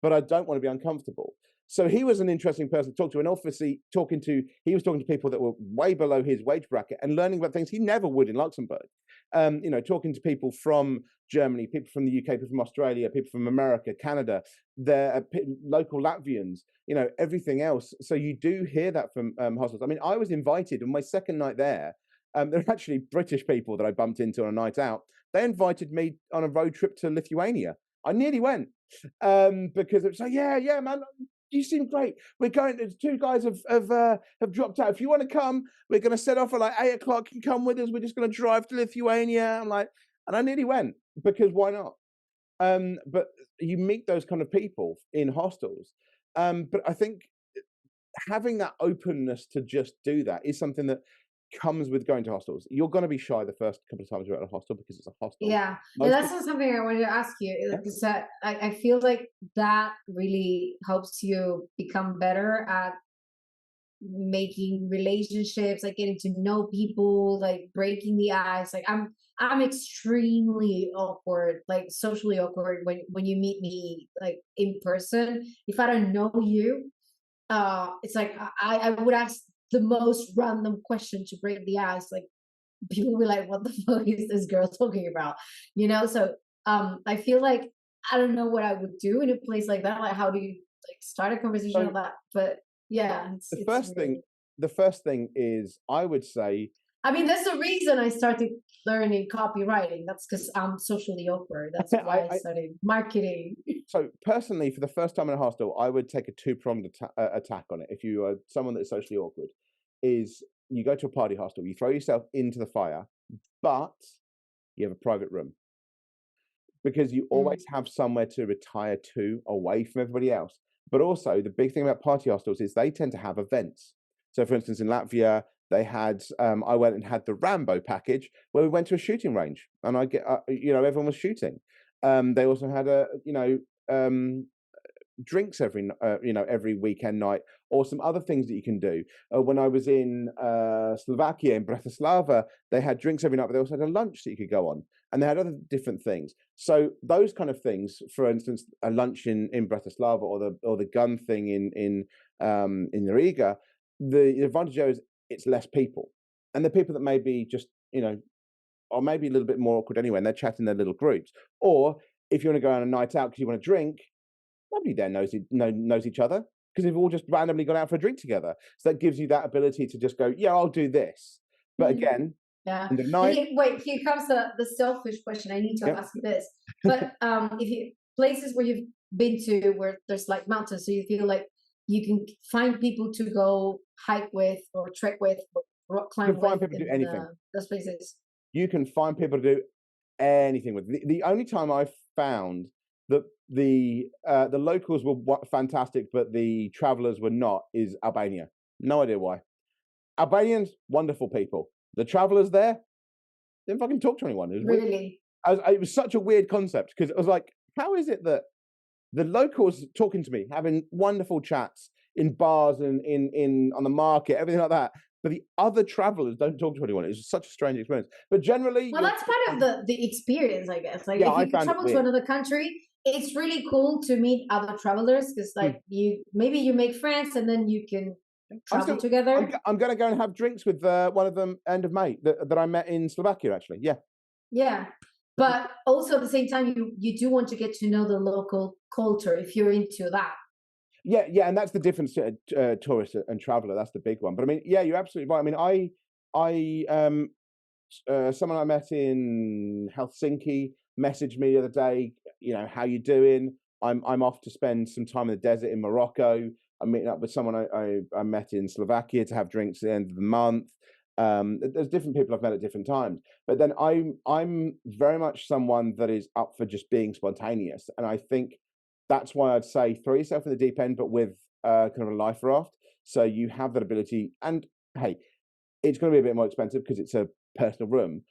but I don't want to be uncomfortable. So he was an interesting person to talk to, and obviously he was talking to people that were way below his wage bracket and learning about things he never would in Luxembourg. Talking to people from Germany, people from the UK, people from Australia, people from America, Canada, the local Latvians, everything else. So you do hear that from hostels. I mean, I was invited on my second night there. There are actually British people that I bumped into on a night out. They invited me on a road trip to Lithuania. I nearly went because it was like, yeah, man. You seem great. We're going. 2 guys have dropped out. If you want to come, we're going to set off at like 8 o'clock. You can come with us. We're just going to drive to Lithuania. I'm like, and I nearly went because why not? But you meet those kind of people in hostels. But I think having that openness to just do that is something that comes with going to hostels. You're going to be shy the first couple of times you're at a hostel because it's a hostel. Yeah, and that's not something I wanted to ask you. Because I feel like that really helps you become better at making relationships, like getting to know people, like breaking the ice. Like I'm extremely awkward, like socially awkward when you meet me like in person. If I don't know you, it's like I would ask the most random question to break the ice. Like people will be like, what the fuck is this girl talking about? So I feel like I don't know what I would do in a place like that. Like how do you like start a conversation like that? But yeah, the first thing is, I would say, I mean, that's the reason I started learning copywriting. That's because I'm socially awkward. That's why I studied marketing. So personally, for the first time in a hostel, I would take a 2-pronged attack on it. If you are someone that's socially awkward, is you go to a party hostel, you throw yourself into the fire, but you have a private room. Because you always have somewhere to retire to away from everybody else. But also, the big thing about party hostels is they tend to have events. So, for instance, in Latvia, they had, I went and had the Rambo package where we went to a shooting range and everyone was shooting. They also had drinks every weekend night, or some other things that you can do. When I was in Slovakia, in Bratislava, they had drinks every night, but they also had a lunch that you could go on, and they had other different things. So those kind of things, for instance, a lunch in Bratislava, or the gun thing in Riga, the advantage there is it's less people, and the people that may be just or maybe a little bit more awkward anyway, and they're chatting in their little groups. Or if you want to go on a night out because you want to drink, nobody there knows each other because they've all just randomly gone out for a drink together. So that gives you that ability to just go, yeah, I'll do this. But again, in the night. Wait, here comes the selfish question. I need to ask this. But if you places where you've been to where there's like mountains, so you feel like you can find people to go hike with or trek with, rock You climb can with find people to do in anything. those places. You can find people to do anything with. The only time I found that the locals were fantastic, but the travelers were not, is Albania. No idea why. Albanians, wonderful people. The travelers there didn't fucking talk to anyone. It was weird. Really? It was such a weird concept because it was like, how is it that the locals talking to me, having wonderful chats in bars and in on the market, everything like that, but the other travelers don't talk to anyone? It's such a strange experience. But generally, Well, that's part of the experience, I guess. Like yeah, if I you found it travel to weird. another country, it's really cool to meet other travelers because like you make friends and then you can travel together. I'm going to go and have drinks with one of them end of May that I met in Slovakia, actually. Yeah. Yeah. But also at the same time, you do want to get to know the local culture if you're into that. Yeah, and that's the difference to tourist and traveler. That's the big one. But I mean, yeah, you're absolutely right. I mean, someone I met in Helsinki messaged me the other day. You know, how you doing? I'm off to spend some time in the desert in Morocco. I'm meeting up with someone I met in Slovakia to have drinks at the end of the month. There's different people I've met at different times, but then I'm very much someone that is up for just being spontaneous, and I think that's why I'd say throw yourself in the deep end, but with kind of a life raft, so you have that ability. And hey, it's going to be a bit more expensive because it's a personal room,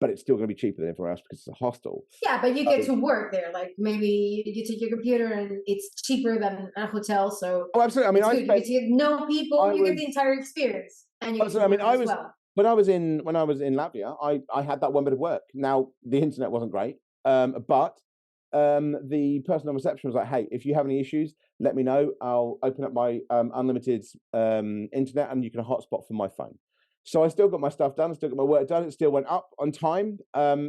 but it's still going to be cheaper than everywhere else because it's a hostel. Yeah, but you get to work there. Like maybe you take your computer and it's cheaper than a hotel. So Oh, absolutely. I mean, you get to know people. You get the entire experience, and you get to work as well. When I was in Latvia, I had that one bit of work. Now the internet wasn't great, but the person on reception was like, "Hey, if you have any issues, let me know. I'll open up my unlimited internet, and you can hotspot from my phone." So I still got my stuff done. I still got my work done. It still went up on time,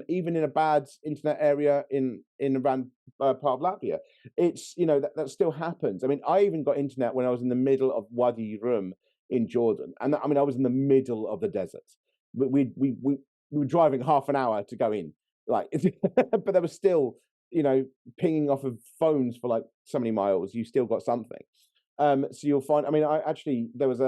even in a bad internet area in around part of Latvia. It's that still happens. I mean, I even got internet when I was in the middle of Wadi Rum in Jordan, and I mean, I was in the middle of the desert. We were driving half an hour to go in, like, but there was still pinging off of phones for like so many miles. You still got something. So you'll find. I mean, there was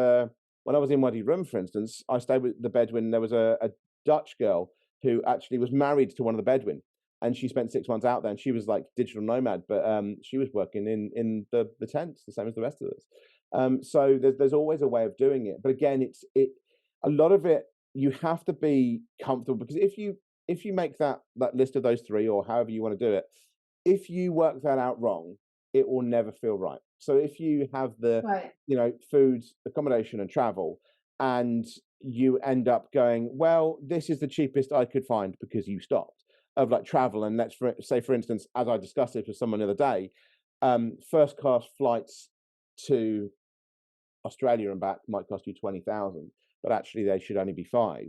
when I was in Wadi Rum, for instance, I stayed with the Bedouin. There was a Dutch girl who actually was married to one of the Bedouin, and she spent 6 months out there, and she was like digital nomad, but she was working in the tents, the same as the rest of us. So there's always a way of doing it, but again, a lot of it you have to be comfortable, because if you make that list of those three, or however you want to do it, if you work that out wrong, it will never feel right. So if you have the food, accommodation, and travel, and you end up going, well, this is the cheapest I could find because you stopped of like travel, and let's say, for instance, as I discussed it with someone the other day, first class flights to Australia and back might cost you 20,000, but actually they should only be 5.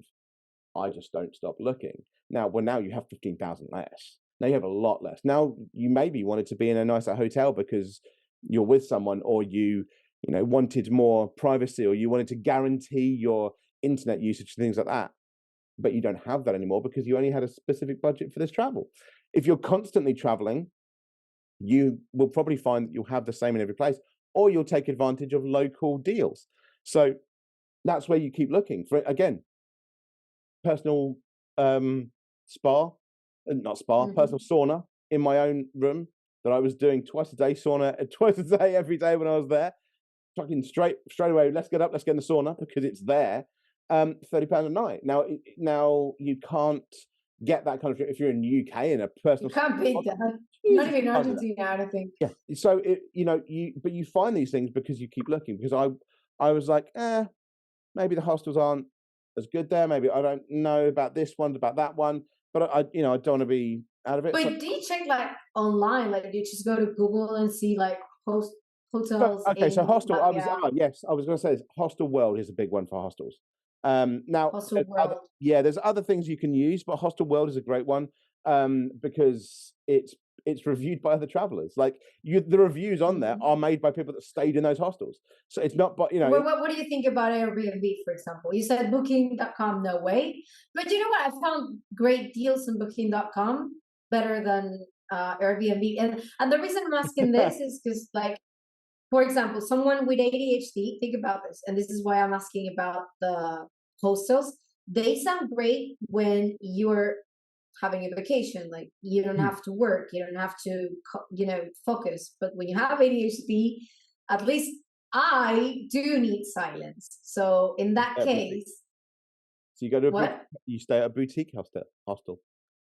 I just don't stop looking. Now you have 15,000 less. Now you have a lot less. Now you maybe wanted to be in a nicer hotel because you're with someone, or you wanted more privacy, or you wanted to guarantee your internet usage, things like that. But you don't have that anymore because you only had a specific budget for this travel. If you're constantly traveling, you will probably find that you'll have the same in every place, or you'll take advantage of local deals. So that's where you keep looking for, again, personal personal sauna in my own room that I was doing twice a day, sauna twice a day every day when I was there. Fucking straight away, let's get in the sauna because it's there. £30 a night. Now you can't get that kind of if you're in the UK in a personal. You can't beat that. Not even Argentina, I think. Yeah. So you find these things because you keep looking. Because I was like, maybe the hostels aren't as good there. Maybe I don't know about this one, about that one. But I don't want to be out of it. But do you check like online? Like you just go to Google and see like hotels. So hostel. I was going to say Hostel World is a big one for hostels. Now, Hostel World. There's other things you can use, but Hostel World is a great one because it's reviewed by other travelers. Like the reviews on there are made by people that stayed in those hostels. So it's not, but what do you think about Airbnb, for example? You said Booking.com, no way. But you know what? I found great deals on Booking.com better than Airbnb. And the reason I'm asking this is because, like, for example, someone with ADHD, think about this, and this is why I'm asking about the hostels, they sound great when you're having a vacation. Like you don't have to work, you don't have to, focus. But when you have ADHD, at least I do need silence. So in that case, so you go to you stay at a boutique hostel.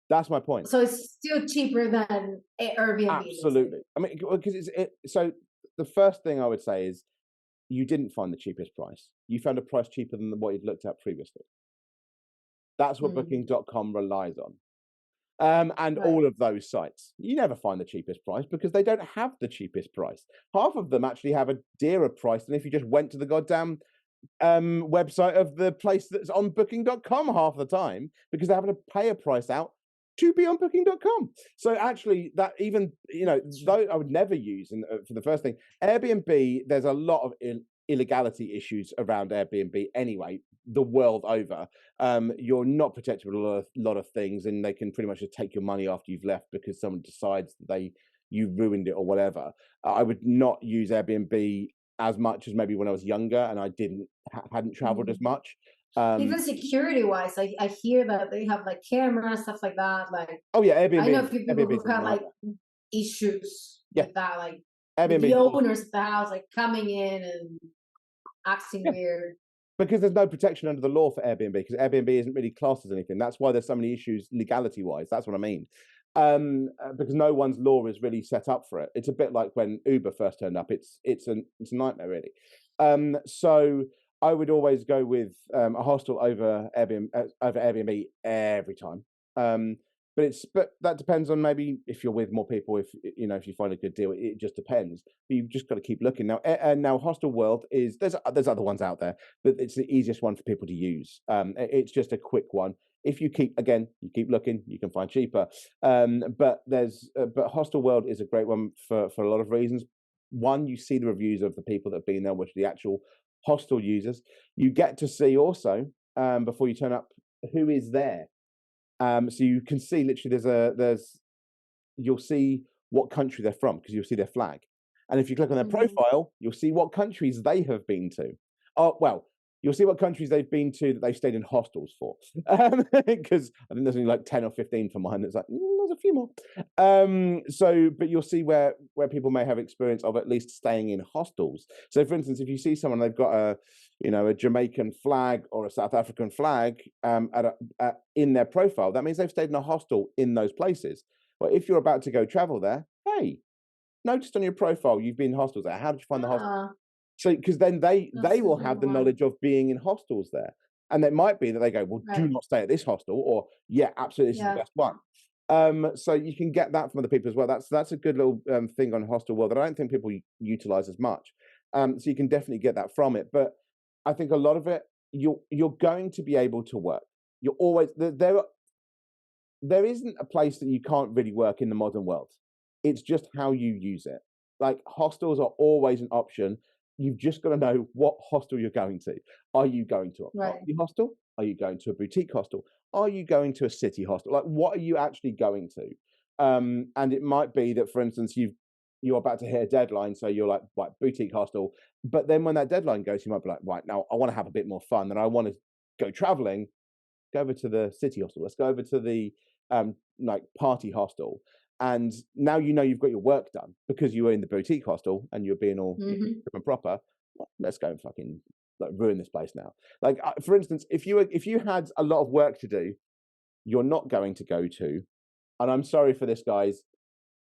That's my point. So it's still cheaper than Airbnb. Absolutely. I mean, because so the first thing I would say is you didn't find the cheapest price. You found a price cheaper than what you'd looked at previously. That's what booking.com relies on. And all of those sites, you never find the cheapest price because they don't have the cheapest price. Half of them actually have a dearer price than if you just went to the goddamn website of the place that's on booking.com half the time, because they're having to pay a price out to be on booking.com. So actually, that even, though I would never use, for the first thing, Airbnb, there's a lot of illegality issues around Airbnb anyway, the world over. You're not protected with a lot of things, and they can pretty much just take your money after you've left because someone decides that you ruined it or whatever. I would not use Airbnb as much as maybe when I was younger and I hadn't traveled as much. Even security wise, I hear that they have like cameras, stuff like that. Like, oh yeah, Airbnb. I know people who have like issues with that, like Airbnb, the owners of the house like coming in and acting weird. Because there's no protection under the law for Airbnb, because Airbnb isn't really classed as anything. That's why there's so many issues legality wise. That's what I mean. Because no one's law is really set up for it. It's a bit like when Uber first turned up. It's a nightmare really. So I would always go with a hostel over Airbnb every time. But that depends on maybe if you're with more people. If you find a good deal, it just depends. But you've just got to keep looking. Now Hostel World there's other ones out there, but it's the easiest one for people to use. It's just a quick one. If you keep looking, you can find cheaper. But Hostel World is a great one for a lot of reasons. One, you see the reviews of the people that have been there, which are the actual hostel users. You get to see also before you turn up who is there. So you can see literally you'll see what country they're from because you'll see their flag. And if you click on their profile, you'll see what countries they have been to. Oh, well, you'll see what countries they've been to that they've stayed in hostels for. Because I think there's only like 10 or 15 for mine. It's like, there's a few more. But you'll see where people may have experience of at least staying in hostels. So for instance, if you see someone, they've got a Jamaican flag or a South African flag in their profile, that means they've stayed in a hostel in those places. Well, if you're about to go travel there, hey, noticed on your profile you've been in hostels there. How did you find the hostel? So, because then they will have the knowledge of being in hostels there. And it might be that they go, well, do not stay at this hostel, or yeah, absolutely, this is the best one. So you can get that from other people as well. That's a good little thing on Hostel World that I don't think people utilize as much. So you can definitely get that from it. But I think a lot of it, you're going to be able to work. You're always there isn't a place that you can't really work in the modern world. It's just how you use it. Like hostels are always an option. You've just got to know what hostel you're going to. Are you going to a party hostel? Are you going to a boutique hostel? Are you going to a city hostel? Like, what are you actually going to? And it might be that, for instance, you're about to hit a deadline, so you're like, right, boutique hostel. But then when that deadline goes, you might be like, right, now I want to have a bit more fun and I want to go traveling. Go over to the city hostel. Let's go over to the like party hostel. And now you've got your work done because you were in the boutique hostel and you're being all and proper. Well, let's go and fucking ruin this place now. Like for instance, if you had a lot of work to do, you're not going to go to, and I'm sorry for this, guys,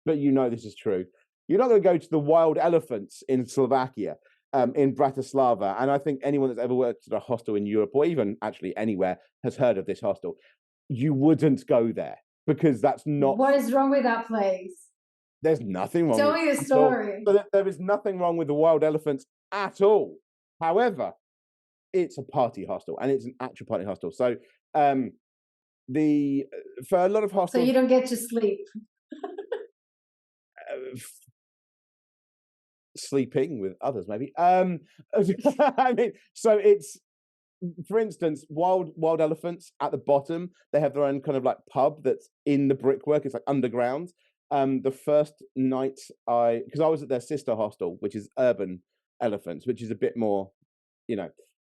but this is true. You're not going to go to the Wild Elephants in Slovakia, in Bratislava. And I think anyone that's ever worked at a hostel in Europe or even actually anywhere has heard of this hostel. You wouldn't go there. Because that's not. What is wrong with that place? There's nothing wrong. Tell me the story. So there is nothing wrong with the Wild Elephants at all. However, it's a party hostel and it's an actual party hostel. So for a lot of hostels, so you don't get to sleep. Sleeping with others, maybe. I mean, so it's. For instance, wild elephants at the bottom, they have their own kind of like pub that's in the brickwork. It's like underground. The first night because I was at their sister hostel, which is Urban Elephants, which is a bit more,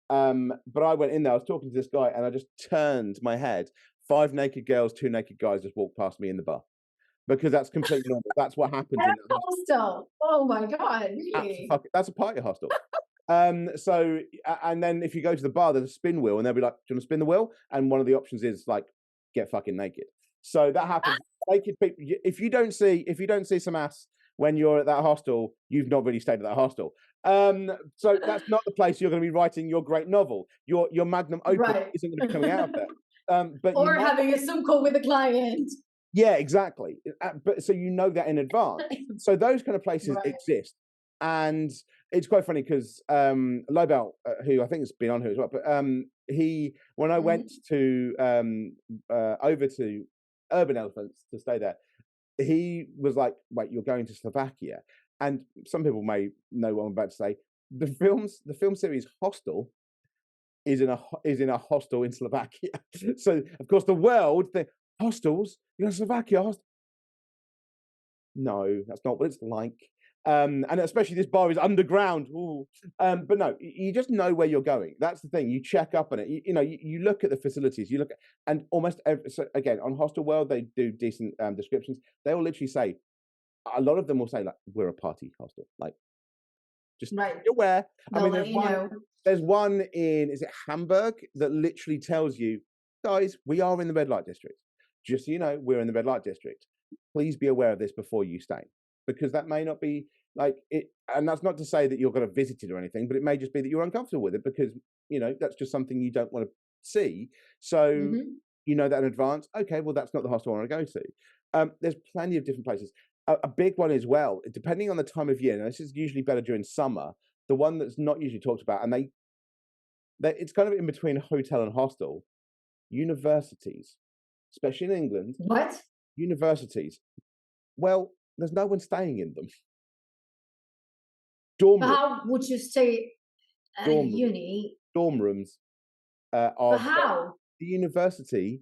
But I went in there, I was talking to this guy, and I just turned my head. 5 naked girls, 2 naked guys just walked past me in the bar. Because that's completely normal. That's what happens At in a hostel. Oh my God, really? that's a party hostel. So and then if you go to the bar, there's a spin wheel, and they'll be like, "Do you want to spin the wheel?" And one of the options is like, "Get fucking naked." So that happens. Naked people. If you don't see some ass when you're at that hostel, you've not really stayed at that hostel. So that's not the place you're going to be writing your great novel. Your magnum opus Right. isn't going to be coming out of there. But Or having a Zoom call with a client. yeah, exactly. But so you know that in advance. So those kind of places Right. exist, and it's quite funny because Lobel, who I think has been on here as well, but he when I went to over to Urban Elephants to stay there, he was like, "Wait, you're going to Slovakia?" And some people may know what I'm about to say. The film series Hostel is in a hostel in Slovakia. So of course the world hostels, you're in Slovakia. No, that's not what it's like. And especially this bar is underground. Ooh. But no, you just know where you're going. That's the thing. You check up on it. You look at the facilities. You look at, and almost so again on Hostel World, they do decent descriptions. They will literally say, a lot of them will say like, "We're a party hostel." Like, just Right. be aware. I They'll mean, let you know. there's one in, is it Hamburg, that literally tells you, "Guys, we are in the red light district. Just so you know, we're in the red light district. Please be aware of this before you stay." Because that may not be like it, and that's not to say that you're going to visit it or anything, but it may just be that you're uncomfortable with it because that's just something you don't want to see. So you know that in advance. Okay, well that's not the hostel I want to go to. There's plenty of different places. A big one as well, depending on the time of year. Now this is usually better during summer. The one that's not usually talked about, and it's kind of in between hotel and hostel. Universities, especially in England. What? Universities. Well, there's no one staying in them. Dorm rooms. How would you stay at a uni? Dorm rooms But how? the university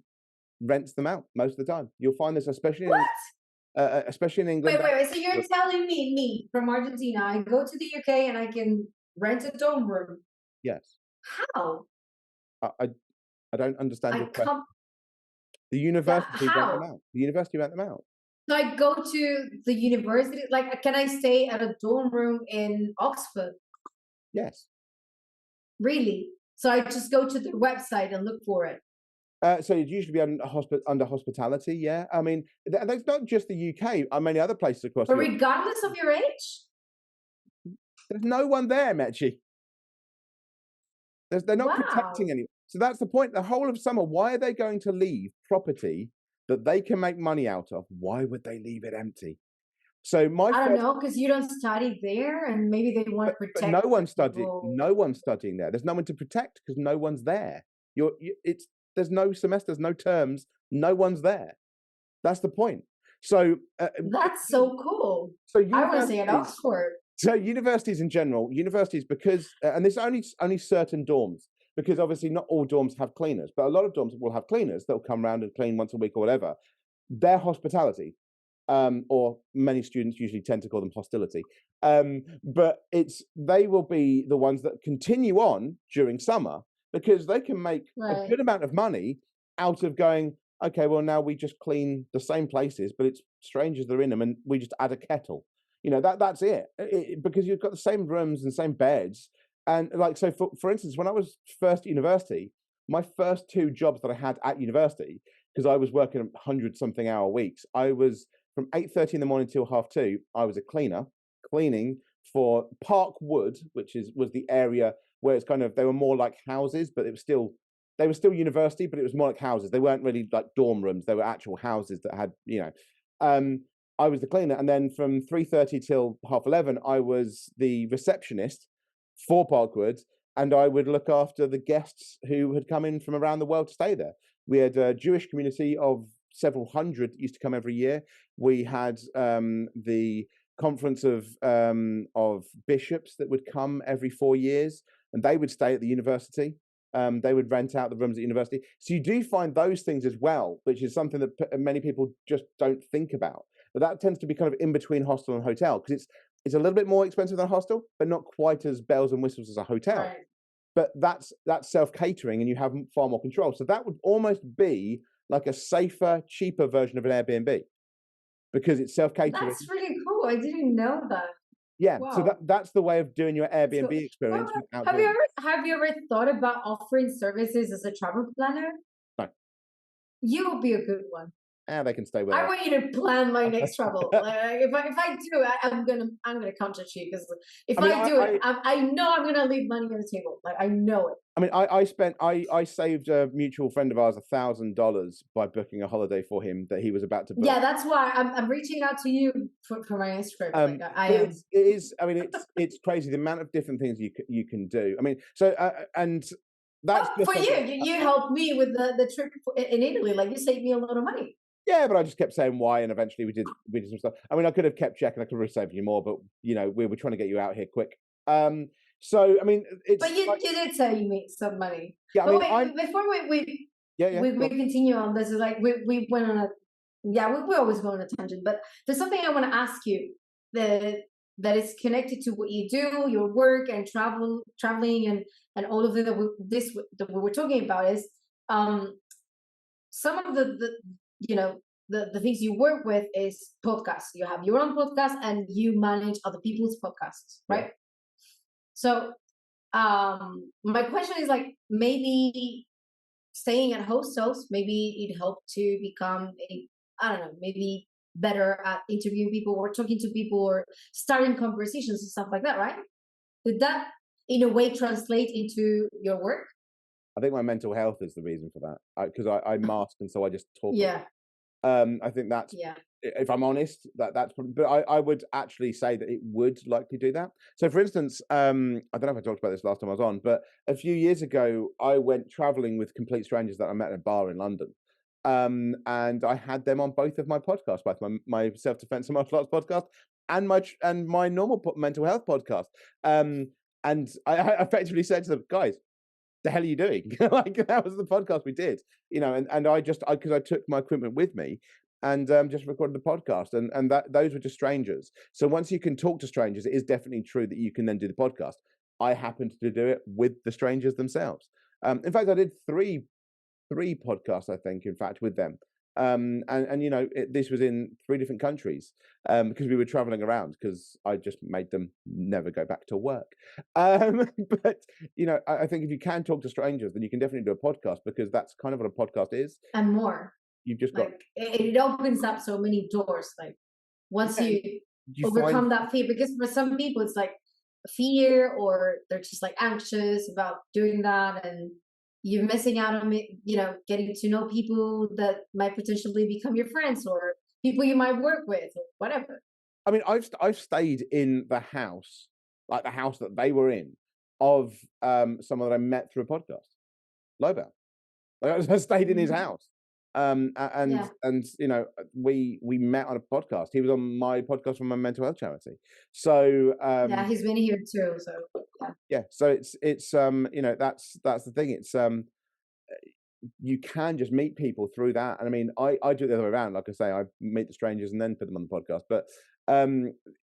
rents them out most of the time. You'll find this especially in England. Wait. So you're telling me from Argentina, I go to the UK and I can rent a dorm room? Yes. How? I don't understand your question. The university rent them out. The university rent them out. So I go to the university. Like, can I stay at a dorm room in Oxford? Yes. Really? So I just go to the website and look for it. So it'd usually be under hospitality. Yeah, I mean, that's not just the UK. Many other places across. But regardless of your age, there's no one there, Mechi. They're not protecting anyone. So that's the point. The whole of summer, why are they going to leave property that they can make money out of? Why would they leave it empty? So I don't know, because you don't study there, and maybe they want to protect. But no one's studying. No one's studying there. There's no one to protect because no one's there. There's no semesters, no terms. No one's there. That's the point. So that's so cool. So I want to say at Oxford. So universities in general, because and there's only certain dorms, because obviously not all dorms have cleaners, but a lot of dorms will have cleaners that'll come around and clean once a week or whatever. They're hospitality. Or many students usually tend to call them hostility. But they will be the ones that continue on during summer because they can make a good amount of money out of going, okay, well, now we just clean the same places, but it's strangers that are in them and we just add a kettle. That's it. Because you've got the same rooms and same beds. And like, so for instance, when I was first at university, my first 2 jobs that I had at university, because I was working 100-something hour weeks, I was from 8:30 in the morning till 2:30, I was a cleaner, cleaning for Park Wood, which was the area where it's kind of, they were more like houses, but they were still university, but it was more like houses. They weren't really like dorm rooms. They were actual houses that had, I was the cleaner. And then from 3:30 till 11:30, I was the receptionist for Parkwood, and I would look after the guests who had come in from around the world to stay there. We had a Jewish community of several hundred that used to come every year. We had the conference of bishops that would come every 4 years, and they would stay at the university. They would rent out the rooms at university. So you do find those things as well, which is something that many people just don't think about. But that tends to be kind of in between hostel and hotel, because it's a little bit more expensive than a hostel, but not quite as bells and whistles as a hotel. Right. but that's self-catering, and you have far more control. So that would almost be like a safer, cheaper version of an Airbnb, because it's self-catering. That's really cool. I didn't know that. Yeah, so Wow. that's the way of doing your Airbnb So, experience well, without have doing you ever thought about offering services as a travel planner? no. You will be a good one. They can stay with I it. want you to plan my next travel. Like, if I do it, I'm gonna contact you, because if I do it, I know I'm gonna leave money on the table. Like, I know it. I mean, I saved a mutual friend of ours $1,000 by booking a holiday for him that he was about to book. Yeah, that's why I'm reaching out to you for my next trip. Like, I am. It is. I mean, it's crazy the amount of different things you can do. I mean, so and that's Oh, for you. You helped me with the trip in Italy. Like, you saved me a lot of money. Yeah, but I just kept saying why, and eventually we did some stuff. I mean, I could have kept checking, I could have saved you more, but you know, we were trying to get you out here quick. So I mean, it's. But you did say you made some money. Yeah, I but mean, wait, before we continue on this, is like we went on a we always go on a tangent, but there's something I want to ask you that is connected to what you do, your work and traveling and all of it that we were talking about is some of the you know the things you work with is podcasts. You have your own podcast and you manage other people's podcasts, right? Yeah. So my question is, like, maybe staying at hostels, maybe it helped to become I don't know, maybe better at interviewing people or talking to people or starting conversations and stuff like that, right? Did that in a way translate into your work? I think my mental health is the reason for that, because I mask, and so I just talk. Yeah. I think that's, if I'm honest, that's probably, but I would actually say that it would likely do that. So for instance, I don't know if I talked about this last time I was on, but a few years ago, I went traveling with complete strangers that I met at a bar in London. And I had them on both of my podcasts, both my self-defense and martial arts podcast and my normal mental health podcast. And I effectively said to them, guys, the hell are you doing? Like, that was the podcast we did, you know, and because I took my equipment with me and just recorded the podcast, and those were just strangers. So once you can talk to strangers, it is definitely true that you can then do the podcast. I happened to do it with the strangers themselves. In fact, I did three podcasts, I think, in fact, with them. And you know, this was in 3 different countries, because we were traveling around, because I just made them never go back to work. But you know, I think if you can talk to strangers, then you can definitely do a podcast, because that's kind of what a podcast is. And more. You've just like, got it opens up so many doors. Like, once you overcome that fear, because for some people it's like fear, or they're just like anxious about doing that, and you're missing out on, you know, getting to know people that might potentially become your friends, or people you might work with, or whatever. I mean, I've stayed in the house, like the house that they were in, of someone that I met through a podcast, Lobo. Like, I stayed in his house, and you know, we met on a podcast. He was on my podcast from my mental health charity. So yeah, he's been here too. So yeah, so it's you know, that's the thing. It's you can just meet people through that, and I mean, I do it the other way around. Like I say, I meet the strangers and then put them on the podcast. But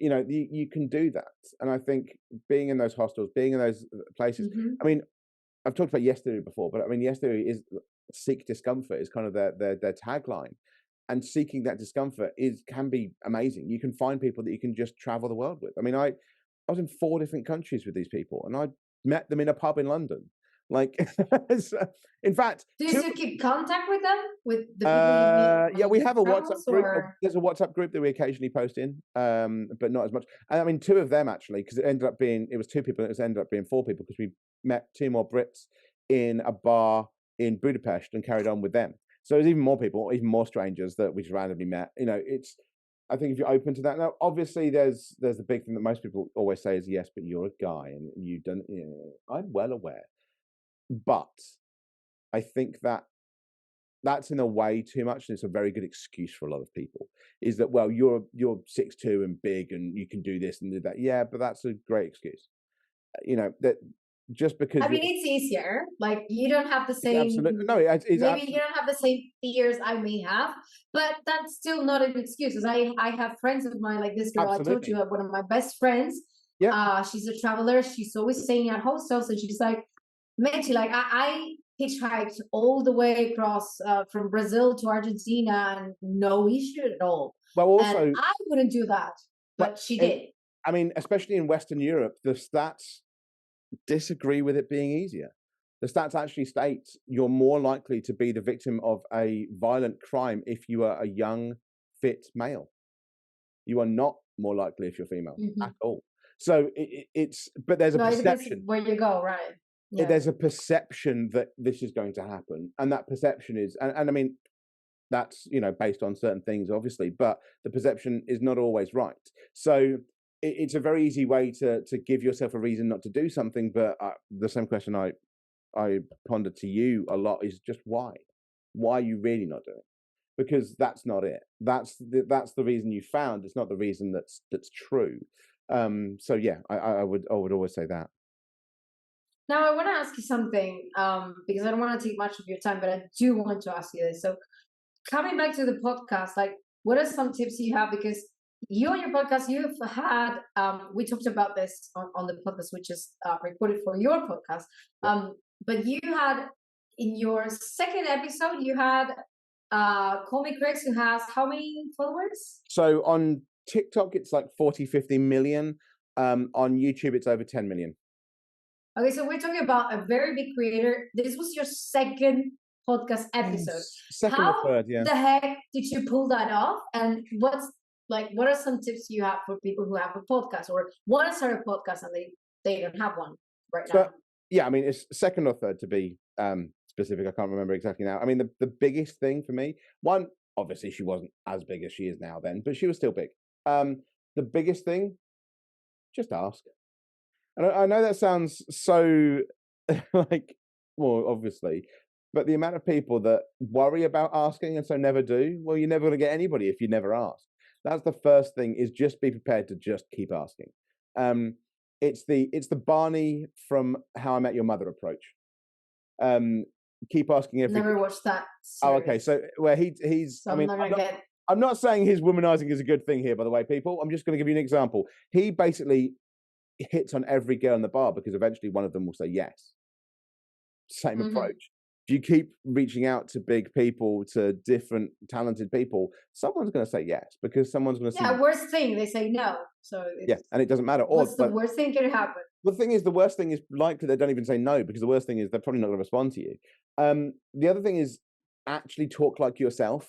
you know, you can do that, and I think being in those hostels, being in those places. I mean, I've talked about Yes Theory before, but I mean, Yes Theory is seek discomfort is kind of their tagline, and seeking that discomfort can be amazing. You can find people that you can just travel the world with. I mean, I was in 4 different countries with these people, and I met them in a pub in London. Like, in fact, do you still keep contact with them, with the people you meet? Yeah, we have a WhatsApp group. Or... There's a WhatsApp group that we occasionally post in, but not as much. And I mean, 2 of them actually, because it was 2 people, and it ended up being 4 people, because we met 2 more Brits in a bar in Budapest and carried on with them. So there's even more people, even more strangers that we just randomly met. You know, I think if you're open to that. Now, obviously, there's the big thing that most people always say is, yes, but you're a guy and you don't. You know, I'm well aware, but I think that's in a way too much, and it's a very good excuse for a lot of people. Is that, well, you're 6'2" and big, and you can do this and do that. Yeah, but that's a great excuse. You know, that just because. I mean, it's easier. Like, you don't have the same. Absolutely, no. Maybe you don't have the same fears I may have, but that's still not an excuse. Because I have friends of mine, like this girl I told you, one of my best friends. Yeah. She's a traveler. She's always staying at hostels, and she's like, Mechi, like I hitchhiked all the way across from Brazil to Argentina and no issue at all. Well, And also, I wouldn't do that, but she did. I mean, especially in Western Europe, the stats disagree with it being easier. The stats actually state you're more likely to be the victim of a violent crime if you are a young, fit male. You are not more likely if you're female at all. So but there's a perception where you go, right? Yeah. There's a perception that this is going to happen, and that perception is, and I mean, that's based on certain things, obviously, but the perception is not always right. So it's a very easy way to give yourself a reason not to do something. But the same question I ponder to you a lot is just why? Why are you really not doing it? Because that's not it. That's the reason you found. It's not the reason that's true. So yeah, I would always say that. Now I want to ask you something because I don't want to take much of your time, but I do want to ask you this. So coming back to the podcast, like what are some tips you have? Because you on your podcast, you've had we talked about this on the podcast, which is recorded for your podcast. But you had in your second episode, you had Call Me Chris, who has how many followers? So on TikTok, it's like 40-50 million. On YouTube, it's over 10 million. Okay, so we're talking about a very big creator. This was your second podcast episode. Second or third, yeah. The heck did you pull that off? And what are some tips you have for people who have a podcast or want to start a podcast and they don't have one right now? Yeah, I mean, it's second or third to be specific. I can't remember exactly now. I mean, the biggest thing for me, one, obviously she wasn't as big as she is now then, but she was still big. The biggest thing, just ask. And I know that sounds so like, well, obviously, but the amount of people that worry about asking and so never do, well, you're never going to get anybody if you never ask. That's the first thing, is just be prepared to just keep asking. It's the Barney from How I Met Your Mother approach. Keep asking everything. Never watched that series. Oh, okay. So where he's so I mean, I'm not saying his womanizing is a good thing here, by the way, people. I'm just going to give you an example. He basically hits on every girl in the bar because eventually one of them will say yes. Same approach. If you keep reaching out to big people, to different talented people, someone's going to say yes because someone's going to say worst thing, they say no. So and it doesn't matter. What's the worst thing can happen? Well, the thing is, the worst thing is likely they don't even say no, because the worst thing is they're probably not going to respond to you. The other thing is actually talk like yourself.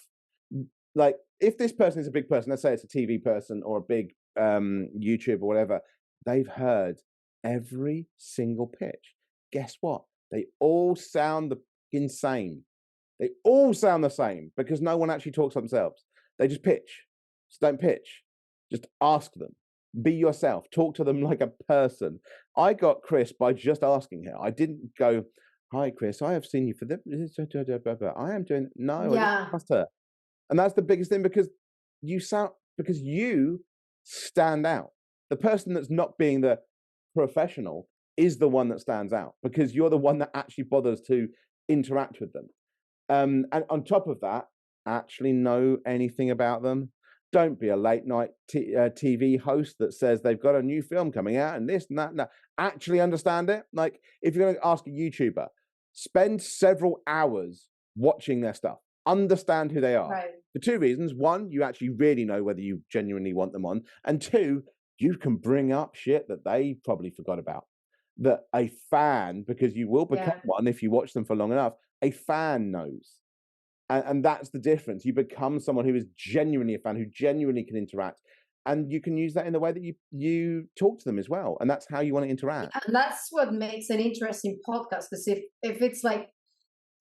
Like if this person is a big person, let's say it's a TV person or a big YouTuber or whatever, they've heard every single pitch. Guess what? They all sound insane. They all sound the same because no one actually talks themselves. They just pitch. Just don't pitch. Just ask them. Be yourself. Talk to them like a person. I got Chris by just asking her. I didn't go, "Hi, Chris. I have seen you for this. I am doing." No, I just asked her, and that's the biggest thing because you stand out. The person that's not being the professional is the one that stands out because you're the one that actually bothers to interact with them. And on top of that, actually know anything about them. Don't be a late night TV host that says they've got a new film coming out and this and that. No, actually understand it. Like if you're going to ask a YouTuber, spend several hours watching their stuff. Understand who they are. Right. For two reasons. One, you actually really know whether you genuinely want them on. And two, you can bring up shit that they probably forgot about. That a fan, because you will become one if you watch them for long enough, a fan knows. And that's the difference. You become someone who is genuinely a fan, who genuinely can interact. And you can use that in the way that you talk to them as well. And that's how you want to interact. And that's what makes an interesting podcast. Because if it's like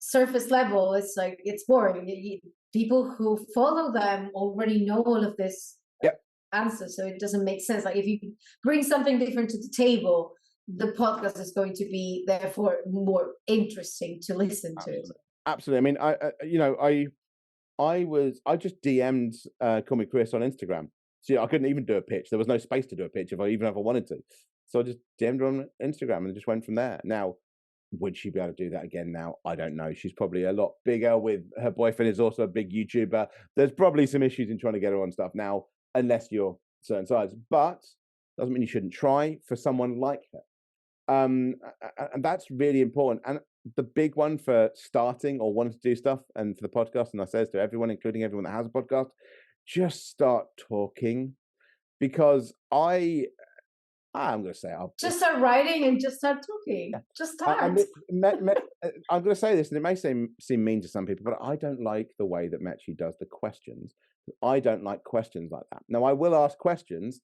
surface level, it's like, it's boring. People who follow them already know all of this answer. So it doesn't make sense. Like if you bring something different to the table, the podcast is going to be therefore more interesting to listen to. Absolutely. I mean, I just DM'd Call Me Chris on Instagram. See, I couldn't even do a pitch. There was no space to do a pitch if I wanted to. So I just DM'd her on Instagram and just went from there. Now, would she be able to do that again now? I don't know. She's probably a lot bigger with her boyfriend is also a big YouTuber. There's probably some issues in trying to get her on stuff now, unless you're certain size. But doesn't mean you shouldn't try for someone like her. And that's really important. And the big one for starting or wanting to do stuff, and for the podcast, and I say this to everyone, including everyone that has a podcast, just start talking. Because I'm going to say, just start writing and just start talking. Yeah. Just start. I'm going to say this, and it may seem mean to some people, but I don't like the way that Mechi does the questions. I don't like questions like that. Now, I will ask questions,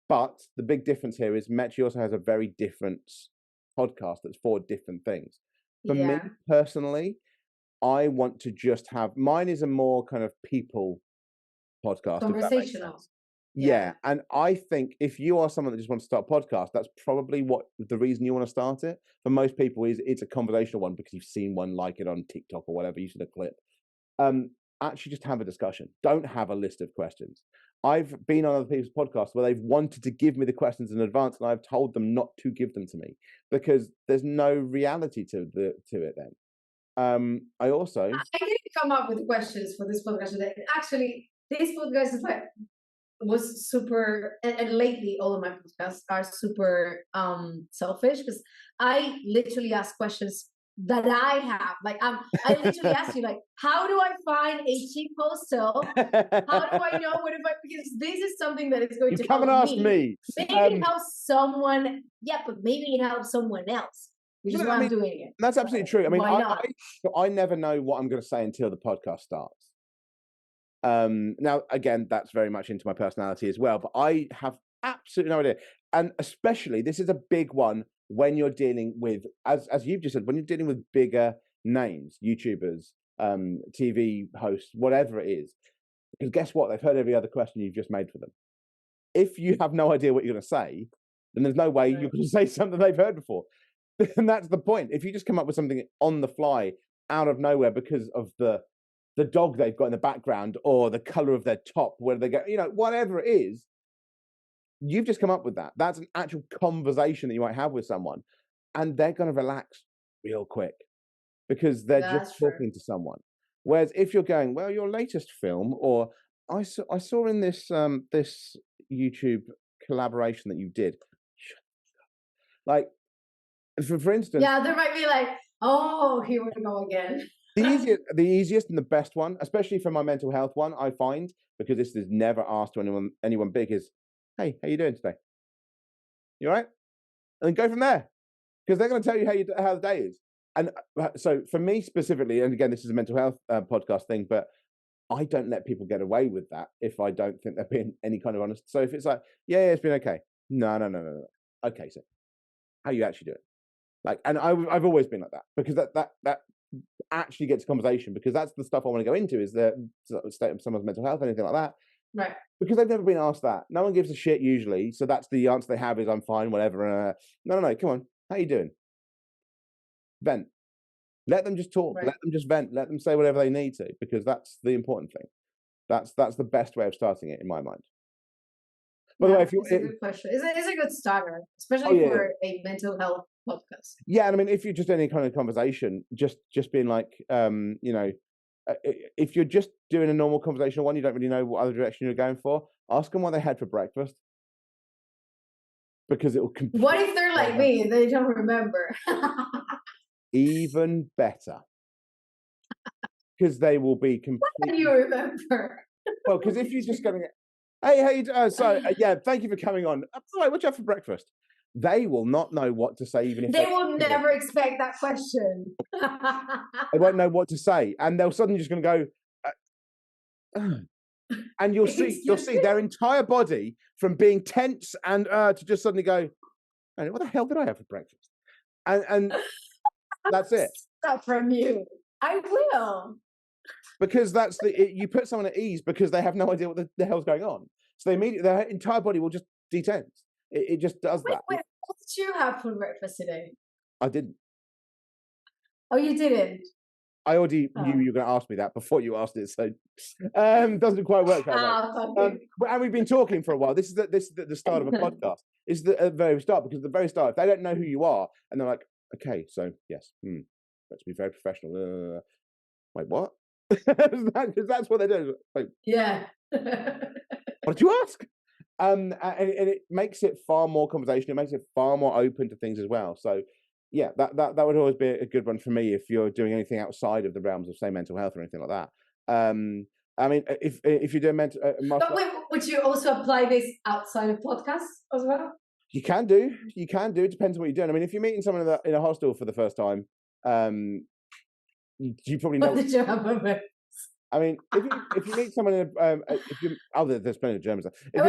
but the big difference here is Mechi also has a very different podcast that's for different things. For me personally, I want to just have, mine is a more kind of people podcast. Conversational. Yeah. And I think if you are someone that just wants to start a podcast, that's probably the reason you want to start it. For most people, it's a conversational one because you've seen one like it on TikTok or whatever, you've seen a clip. Actually just have a discussion. Don't have a list of questions. I've been on other people's podcasts where they've wanted to give me the questions in advance, and I've told them not to give them to me because there's no reality to it then. I didn't come up with questions for this podcast today. Actually, this podcast was super, and lately all of my podcasts are super selfish because I literally ask questions that I have. Like I literally ask you, like, how do I find a cheap hostel? How do I know because this is something that is going to come help and ask me. Maybe it helps someone, but maybe it helps someone else, which is why I'm doing it. That's absolutely true. I mean, I never know what I'm going to say until the podcast starts. Now, again, that's very much into my personality as well, but I have absolutely no idea. And especially, this is a big one when you're dealing with, as you've just said, when you're dealing with bigger names, YouTubers, TV hosts, whatever it is. Because guess what? They've heard every other question you've just made for them. If you have no idea what you're going to say, then there's no way you're going to say something they've heard before. And that's the point. If you just come up with something on the fly, out of nowhere, because of the dog they've got in the background or the color of their top, where they go, whatever it is, you've just come up with that. That's an actual conversation that you might have with someone, and they're going to relax real quick because they're just talking to someone. Whereas if you're going, well, your latest film, or I saw in this this YouTube collaboration that you did, like for instance, there might be like, oh, here we go again. The easiest and the best one, especially for my mental health one, I find, because this is never asked to anyone big, is, hey, how you doing today? You all right? And then go from there, because they're going to tell you how the day is. And so for me specifically, and again, this is a mental health podcast thing, but I don't let people get away with that if I don't think they're being any kind of honest. So if it's like, yeah, it's been okay. No. Okay, so how you actually doing? Like, and I've always been like that, because that actually gets conversation, because that's the stuff I want to go into, is the state of someone's mental health, anything like that. Right. Because they've never been asked that. No one gives a shit usually. So that's the answer they have, is I'm fine, whatever. No. Come on. How you doing? Vent. Let them just talk. Right. Let them just vent. Let them say whatever they need to, because that's the important thing. That's the best way of starting it in my mind. By the way, if it's a good question. It's a good starter, especially for a mental health podcast. Yeah, and I mean, if you're just any kind of conversation, just being like, if you're just doing a normal conversational one, you don't really know what other direction you're going for, ask them what they had for breakfast, because it will. What if they're like me and they don't remember? Even better, because they will be completely. What do you remember? Well, because if you're just going, hey, thank you for coming on. What you have for breakfast? They will not know what to say, even if they will never expect that question. They won't know what to say, and they'll suddenly just going to go, and you'll see their entire body from being tense and to just suddenly go, what the hell did I have for breakfast? And that's it. Stuff from you. I will. Because that's you put someone at ease, because they have no idea what the hell's going on. So their entire body will just detense. It just does that. Wait, what did you have for breakfast today? I didn't. Oh, you didn't? I already knew you were going to ask me that before you asked it, so doesn't quite work that way. And we've been talking for a while. This is the start of a podcast. It's the very start, because at the very start, if they don't know who you are, and they're like, okay, so yes, let's be very professional. Wait, what? Because that's what they do. Like, yeah. What did you ask? And it makes it far more conversation. It makes it far more open to things as well. So, yeah, that would always be a good one for me if you're doing anything outside of the realms of, say, mental health or anything like that. I mean, if you're doing but wait, would you also apply this outside of podcasts as well? You can do. It depends on what you're doing. I mean, if you're meeting someone in a hostel for the first time, you probably know. What did you have of it? I mean, if you meet someone in there's plenty of Germans. You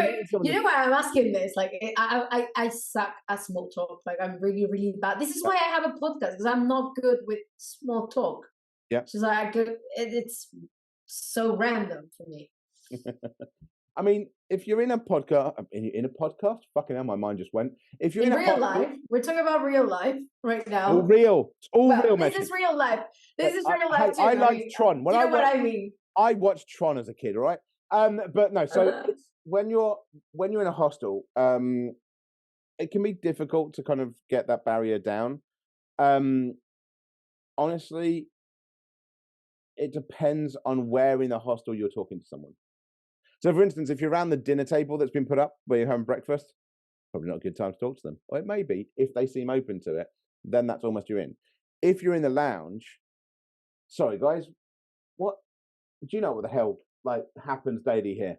know why I'm asking this? Like, I suck at small talk. Like, I'm really, really bad. This is why I have a podcast, because I'm not good with small talk. Yeah. So it's so random for me. I mean, if you're in a podcast, fucking hell, my mind just went. If you're in real life, we're talking about real life right now. All real. It's all real. This is real life. This is real life too. I like Tron. You know what I mean? I watched Tron as a kid, right? But no. So when you're in a hostel, it can be difficult to kind of get that barrier down. Honestly, it depends on where in the hostel you're talking to someone. So, for instance, if you're around the dinner table that's been put up where you're having breakfast, probably not a good time to talk to them. Or it may be, if they seem open to it, then that's almost you're in. If you're in the lounge, sorry guys, what do you know what the hell like happens daily here?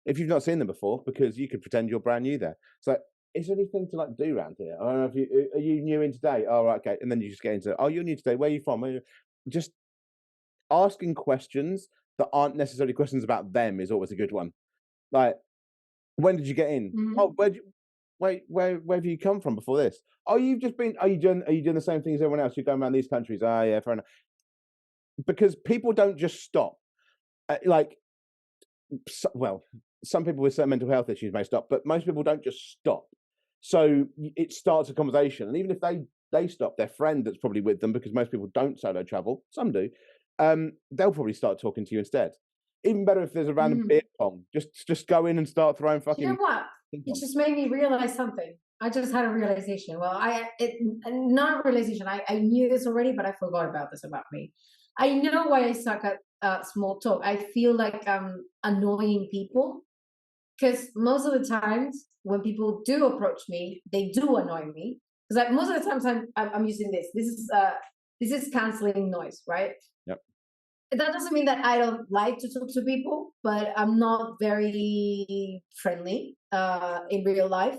If you've not seen them before, because you could pretend you're brand new there. So, is there anything to like do around here? I don't know if are you new in today? Oh, right, okay, and then you just get into, oh, you're new today. Where are you from? Just asking questions that aren't necessarily questions about them is always a good one. Like, when did you get in? Mm-hmm. Oh, where have you come from before this? Oh, you've just been. Are you doing the same thing as everyone else? You're going around these countries. Oh, yeah, fair enough. Because people don't just stop. Some people with certain mental health issues may stop, but most people don't just stop. So it starts a conversation, and even if they stop, their friend that's probably with them, because most people don't solo travel, some do. They'll probably start talking to you instead. Even better if there's a random beer pong. Just go in and start throwing fucking. You know what? It just made me realize something. I just had a realization. Well, not a realization. I knew this already, but I forgot about this about me. I know why I suck at small talk. I feel like I'm annoying people, because most of the times when people do approach me, they do annoy me. Because like most of the times I'm using this. This is canceling noise, right? Yep. That doesn't mean that I don't like to talk to people, but I'm not very friendly in real life.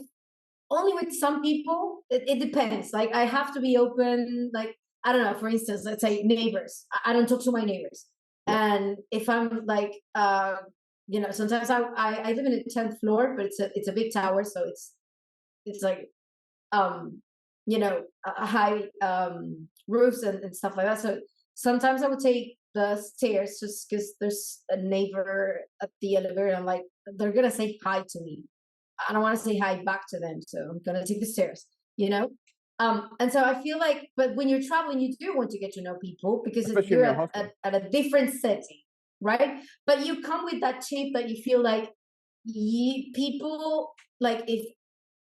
Only with some people, it depends. Like, I have to be open. Like, I don't know, for instance, let's say neighbors. I don't talk to my neighbors. Yep. And if I'm like, sometimes I live in a 10th floor, but it's a big tower. So it's like, a high roofs and stuff like that. So sometimes I would take the stairs just because there's a neighbor at the elevator, and I'm like, they're gonna say hi to me. I don't want to say hi back to them, so I'm gonna take the stairs, and so I feel like, but when you're traveling, you do want to get to know people, because you're at a different setting, right? But you come with that chip that you feel like people, like, if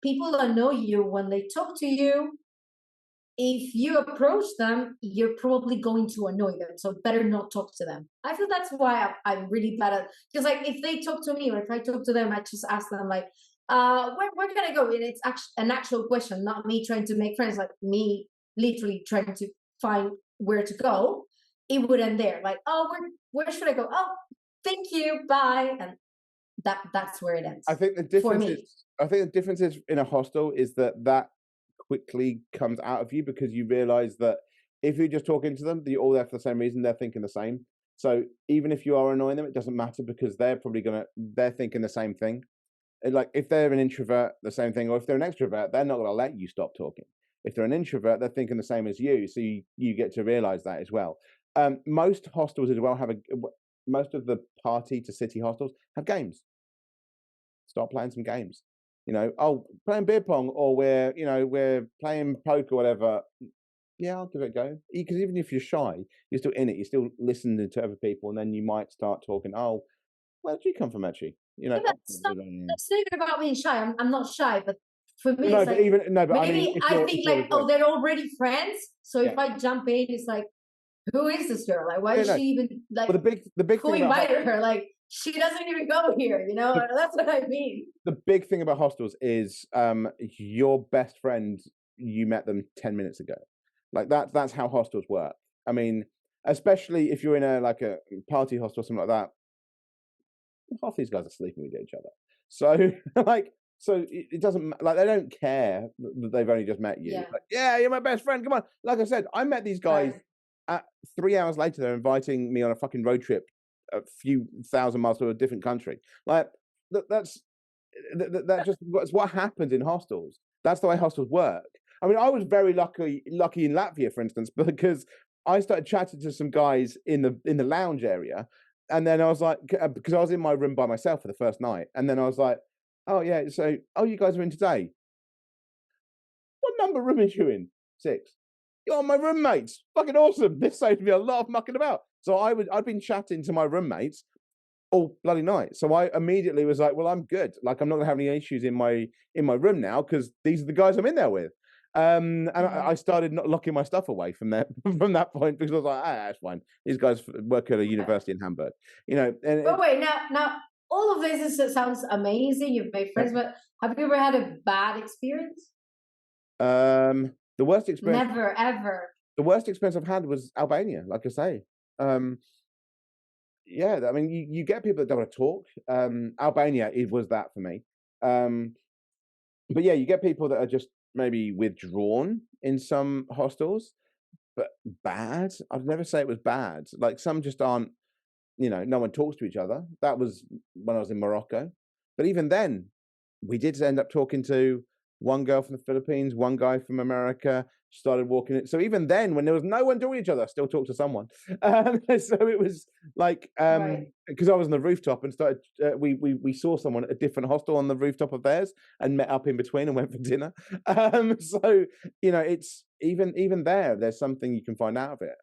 people don't know you, when they talk to you, if you approach them, you're probably going to annoy them. So better not talk to them. I feel that's why I'm really bad at, because like if they talk to me or if I talk to them, I just ask them like, where can I go? And it's an actual question, not me trying to make friends, like me literally trying to find where to go. It would end there. Like, oh, where should I go? Oh, thank you, bye. And that's where it ends. I think the difference is in a hostel is that quickly comes out of you, because you realize that if you're just talking to them, you're all there for the same reason. They're thinking the same. So even if you are annoying them, it doesn't matter, because they're probably they're thinking the same thing. Like if they're an introvert, the same thing, or if they're an extrovert, they're not going to let you stop talking. If they're an introvert, they're thinking the same as you. So you get to realize that as well. Most hostels as well most of the party to city hostels have games. Start playing some games. Playing beer pong, or we're playing poker or whatever. Yeah, I'll give it a go. Because even if you're shy, you're still in it. You're still listening to other people, and then you might start talking. Oh, where did you come from, actually? That's not even about being shy. I'm not shy, but for me, no, it's like, but I think like, oh, they're already friends. So if I jump in, it's like, who is this girl? Like, why is she even like? Well, the big who thing invited her? Like, she doesn't even go here, you know? That's what I mean. The big thing about hostels is your best friend, you met them 10 minutes ago. Like that's how hostels work. I mean, especially if you're in a party hostel or something like that, half these guys are sleeping with each other. So it doesn't, like, they don't care that they've only just met you. Yeah. Like, yeah, you're my best friend. Come on. Like I said, I met these guys at 3 hours later. They're inviting me on a fucking road trip a few thousand miles to a different country. Like that's just that's what happens in hostels. That's the way hostels work. I mean, I was very lucky in Latvia, for instance, because I started chatting to some guys in the lounge area, and then I was like, because I was in my room by myself for the first night, and then I was like, oh yeah, so you guys are in today. What number room is you in? 6. You're my roommates. Fucking awesome. This saved me a lot of mucking about. So I'd been chatting to my roommates all bloody night. So I immediately was like, well, I'm good. Like, I'm not gonna have any issues in my room now because these are the guys I'm in there with. And I started not locking my stuff away from that point, because I was like, that's fine. These guys work at a university in Hamburg, you know. But wait, now all of this sounds amazing. You've made friends, but have you ever had a bad experience? The worst experience. Never, ever. The worst experience I've had was Albania, like I say. Yeah, I mean, you get people that don't want to talk. Albania, it was that for me. But yeah, you get people that are just maybe withdrawn in some hostels, but bad. I'd never say it was bad. Like, some just aren't, you know, no one talks to each other. That was when I was in Morocco. But even then, we did end up talking to one girl from the Philippines, one guy from America, started walking it. So even then, when there was no one doing each other, I still talked to someone. So it was like, because I was on the rooftop and started, we saw someone at a different hostel on the rooftop of theirs and met up in between and went for dinner. So, you know, it's even there's something you can find out of it.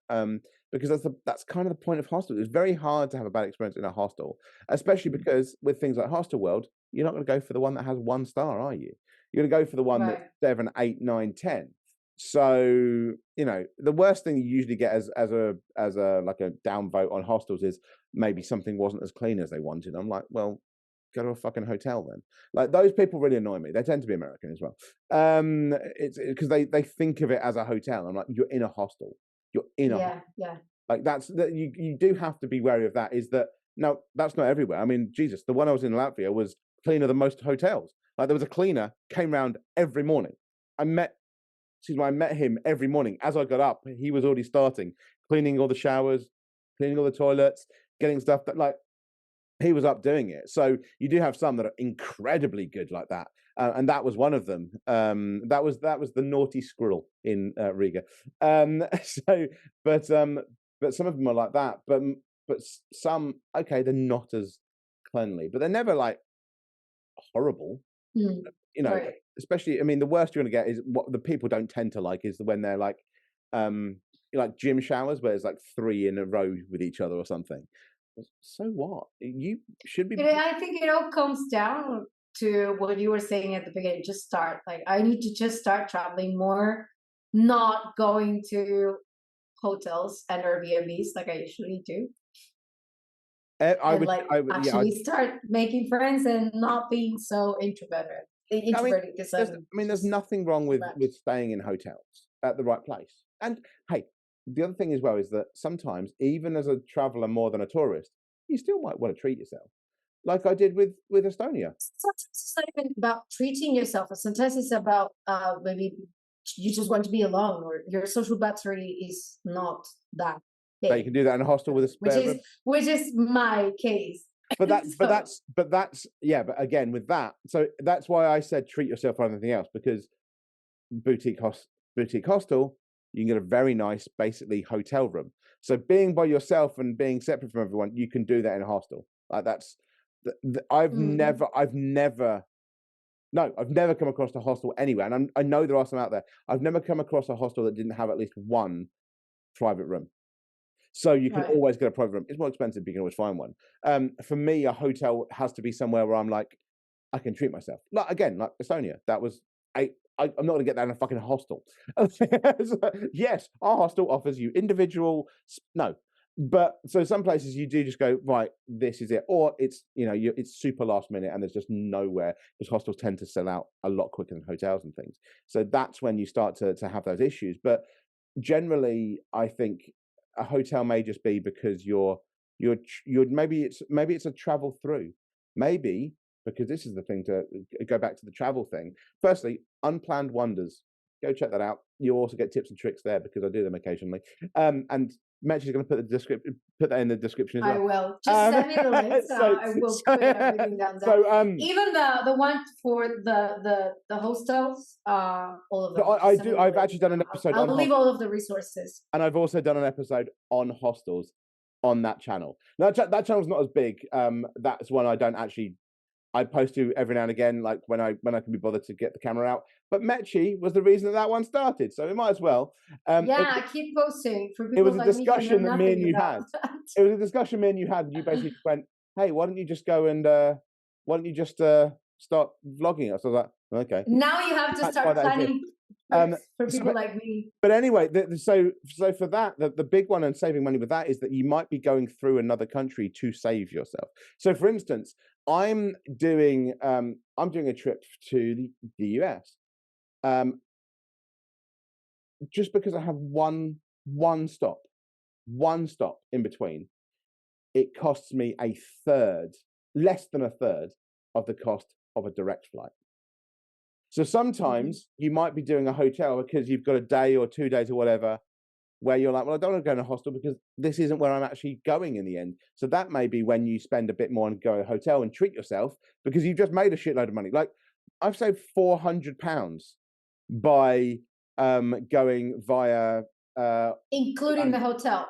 Because that's kind of the point of hostel. It's very hard to have a bad experience in a hostel, especially because with things like Hostel World, you're not going to go for the one that has 1 star, are you? You're going to go for the one that's 7, 8, 9, 10. So, you know, the worst thing you usually get as a like a downvote on hostels is maybe something wasn't as clean as they wanted. I'm like, well, go to a fucking hotel then. Like, those people really annoy me. They tend to be American as well. It's because they think of it as a hotel. I'm like, you're in a hostel. You're in a hostel. Like, that's that you do have to be wary of that. Is that now that's not everywhere. I mean, Jesus, the one I was in Latvia was cleaner than most hotels. Like, there was a cleaner came round every morning. I met him every morning. As I got up, he was already starting cleaning all the showers, cleaning all the toilets, getting stuff that, like, he was up doing it. So you do have some that are incredibly good like that, and that was one of them. That was the naughty squirrel in Riga. But some of them are like that. But some, okay, they're not as cleanly, but they're never like horrible. You know, especially, I mean, the worst you're going to get is what the people don't tend to like is when they're like gym showers where there's like 3 in a row with each other or something. So what? You should be. I think it all comes down to what you were saying at the beginning. Just start. Like, I need to just start traveling more, not going to hotels and Airbnbs like I usually do. I would actually start making friends and not being so introverted. There's nothing wrong with staying in hotels at the right place. And hey, the other thing as well is that sometimes, even as a traveler more than a tourist, you still might want to treat yourself, like I did with Estonia. Sometimes it's not even about treating yourself. Sometimes it's about maybe you just want to be alone, or your social battery is not that big. So you can do that in a hostel with a spare room. Which is my case. But again, with that, so that's why I said treat yourself for anything else, because boutique hostel, you can get a very nice, basically, hotel room. So being by yourself and being separate from everyone, you can do that in a hostel. Like, that's, I've never come across a hostel anywhere, and I know there are some out there. I've never come across a hostel that didn't have at least 1 private room. So you can always get a private room. It's more expensive, but you can always find one. For me, a hotel has to be somewhere where I'm like, I can treat myself. Like, again, like Estonia, that was I'm not going to get that in a fucking hostel. Yes, our hostel offers you But so some places you do just go, right, this is it, or it's it's super last minute and there's just nowhere, because hostels tend to sell out a lot quicker than hotels and things. So that's when you start to have those issues. But generally, I think a hotel may just be because you're maybe it's a travel through, maybe, because this is the thing, to go back to the travel thing. Firstly, unplanned wonders. Go check that out. You also get tips and tricks there, because I do them occasionally. And Mitch is going to put that in the description as well. I will. Just send me the link. I will put everything down there. So, even the one for the hostels, all of them. I do. I've actually done an episode. I'll leave all of the resources. And I've also done an episode on hostels on that channel. Now that channel's not as big. That's one I don't actually. I post to every now and again, like when I can be bothered to get the camera out. But Mechi was the reason that one started, so we might as well. I keep posting for people. It was a like discussion that me and you had. That. It was a discussion me and you had. And you basically went, "Hey, why don't you just go and why don't you just start vlogging us?" I was like, "Okay." Now you have to start planning for people like me. But anyway, so for that, the big one and saving money with that is that you might be going through another country to save yourself. So, for instance, I'm doing a trip to the US, just because I have one stop in between. It costs me less than a third of the cost of a direct flight. So sometimes you might be doing a hotel because you've got a day or 2 days or whatever, where you're like, well, I don't want to go in a hostel because this isn't where I'm actually going in the end. So that may be when you spend a bit more and go to a hotel and treat yourself, because you've just made a shitload of money. Like, I've saved £400 by going via including the hotel.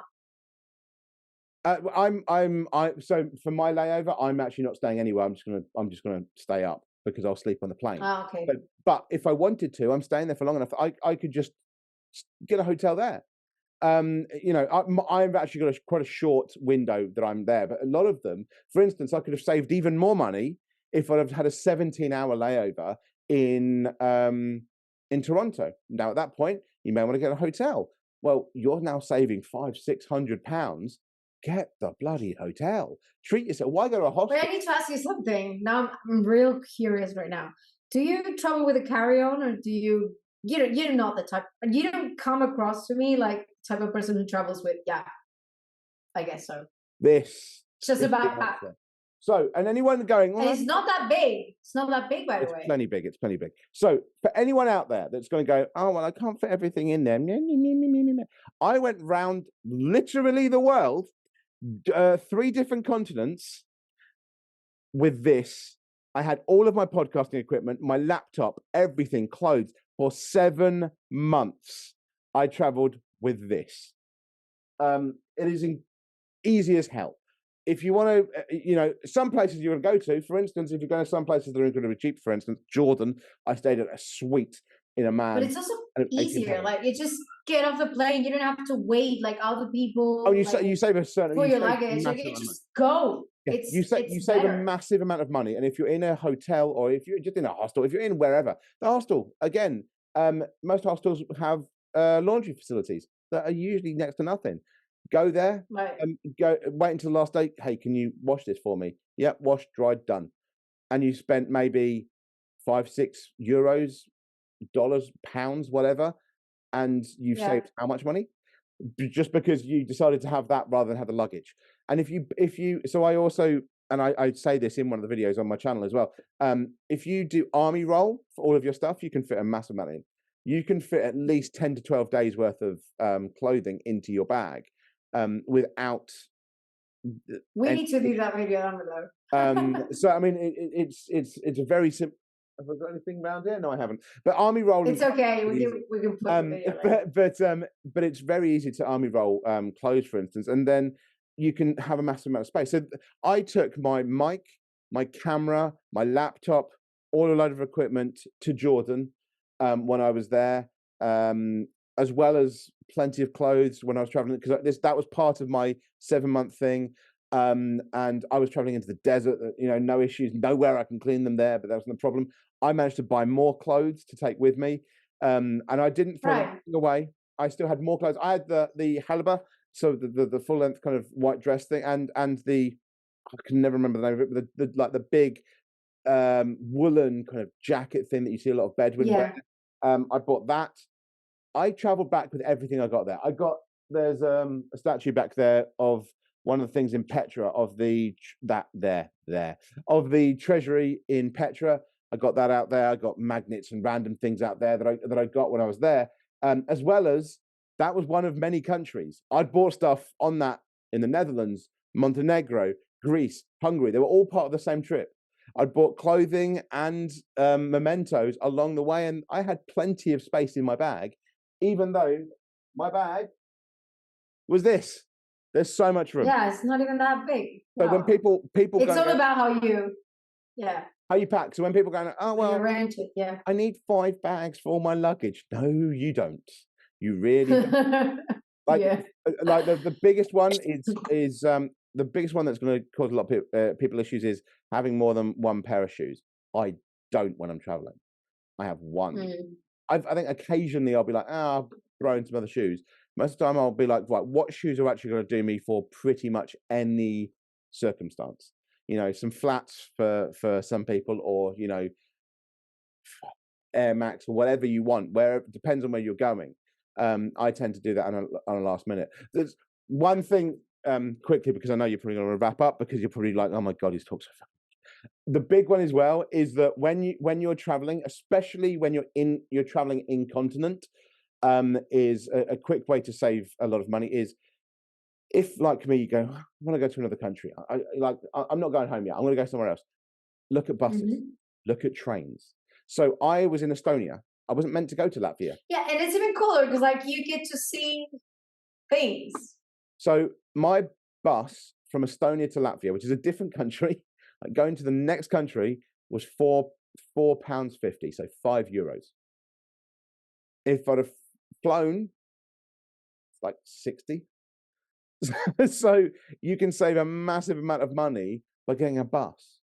So for my layover, I'm actually not staying anywhere. I'm just gonna stay up, because I'll sleep on the plane. Oh, okay. But if I wanted to, I'm staying there for long enough. I could just get a hotel there. I've actually got quite a short window that I'm there, but a lot of them, for instance, I could have saved even more money if I'd have had a 17-hour layover in Toronto. Now, at that point, you may want to get a hotel. Well, you're now saving £500-600. Get the bloody hotel. Treat yourself. Why go to a hostel? Wait, I need to ask you something. Now I'm real curious right now. Do you travel with a carry-on, or do you're not the type, you don't come across to me like the type of person who travels with, I guess so. This. It's just a backpack. So, and anyone going, and it's not that big. It's not that big, by the way. It's plenty big. It's plenty big. So, for anyone out there that's going to go, oh, well, I can't fit everything in there. I went round literally the world, 3 different continents with this. I had all of my podcasting equipment, my laptop, everything, clothes. For 7 months, I traveled with this. It is easy as hell. If you want to, some places you want to go to, for instance, if you're going to some places that are incredibly cheap, for instance, Jordan, I stayed at a suite in a man. But it's also easier. Like, you just get off the plane. You don't have to wait like other people. Oh, you save a certain for your luggage. Like, you just go. Yeah, you save a massive amount of money. And if you're in a hotel, or if you're just in a hostel, if you're in wherever, the hostel, again, most hostels have laundry facilities that are usually next to nothing. Go there, right. Go wait until the last day. Hey, can you wash this for me? Yep, washed, dried, done. And you spent maybe €5-6, dollars, pounds, whatever, and you've saved how much money? Just because you decided to have that rather than have the luggage. And if you, so I also, and I say this in one of the videos on my channel as well. If you do army roll for all of your stuff, you can fit a massive amount in. You can fit at least 10 to 12 days worth of clothing into your bag without. We need to do that video though. So I mean, it's a very simple. Have I got anything around here? No, I haven't. But army roll. It's okay. We can put the video. But it's very easy to army roll clothes, for instance, and then you can have a massive amount of space. So I took my mic, my camera, my laptop, all a load of equipment to Jordan when I was there, as well as plenty of clothes when I was traveling, because that was part of my 7-month thing. And I was traveling into the desert, no issues, nowhere I can clean them there, but that wasn't the problem. I managed to buy more clothes to take with me, and I didn't throw anything away. I still had more clothes. I had the halaba, So the full length kind of white dress thing, and the, I can never remember the name of it, but the big woolen kind of jacket thing that you see a lot of Bedouin wear. I bought that. I traveled back with everything I got there. There's a statue back there of one of the things in Petra of the of the treasury in Petra. I got that out there. I got magnets and random things out there that I got when I was there, as well as that was one of many countries. I'd bought stuff on that in the Netherlands, Montenegro, Greece, Hungary. They were all part of the same trip. I'd bought clothing and mementos along the way, and I had plenty of space in my bag, even though my bag was this. There's so much room. Yeah, it's not even that big. So when people it's all about how you pack. So when people go, oh well, you arrange it, I need 5 bags for all my luggage. No, you don't. You really don't. Like the biggest one is the biggest one that's going to cause a lot of people issues is having more than one pair of shoes. I don't when I'm traveling. I have one. I think occasionally I'll be like, I'll throw in some other shoes. Most of the time I'll be like, right, what shoes are actually going to do me for pretty much any circumstance? You know, some flats for some people, or, you know, Air Max or whatever you want, where it depends on where you're going. I tend to do that on a last minute. There's one thing quickly, because I know you're probably going to wrap up, because you're probably like, oh my God, he's talked so fast. The big one as well is that when you're traveling, especially when you're traveling incontinent, is a quick way to save a lot of money is, if like me, you go, I want to go to another country. I'm not going home yet. I'm going to go somewhere else. Look at buses. Look at trains. So I was in Estonia. I wasn't meant to go to Latvia. Yeah, and it's even cooler because like you get to see things. So my bus from Estonia to Latvia, which is a different country, like going to the next country, was £4.50, so €5. If I'd have flown, it's like 60. So you can save a massive amount of money by getting a bus.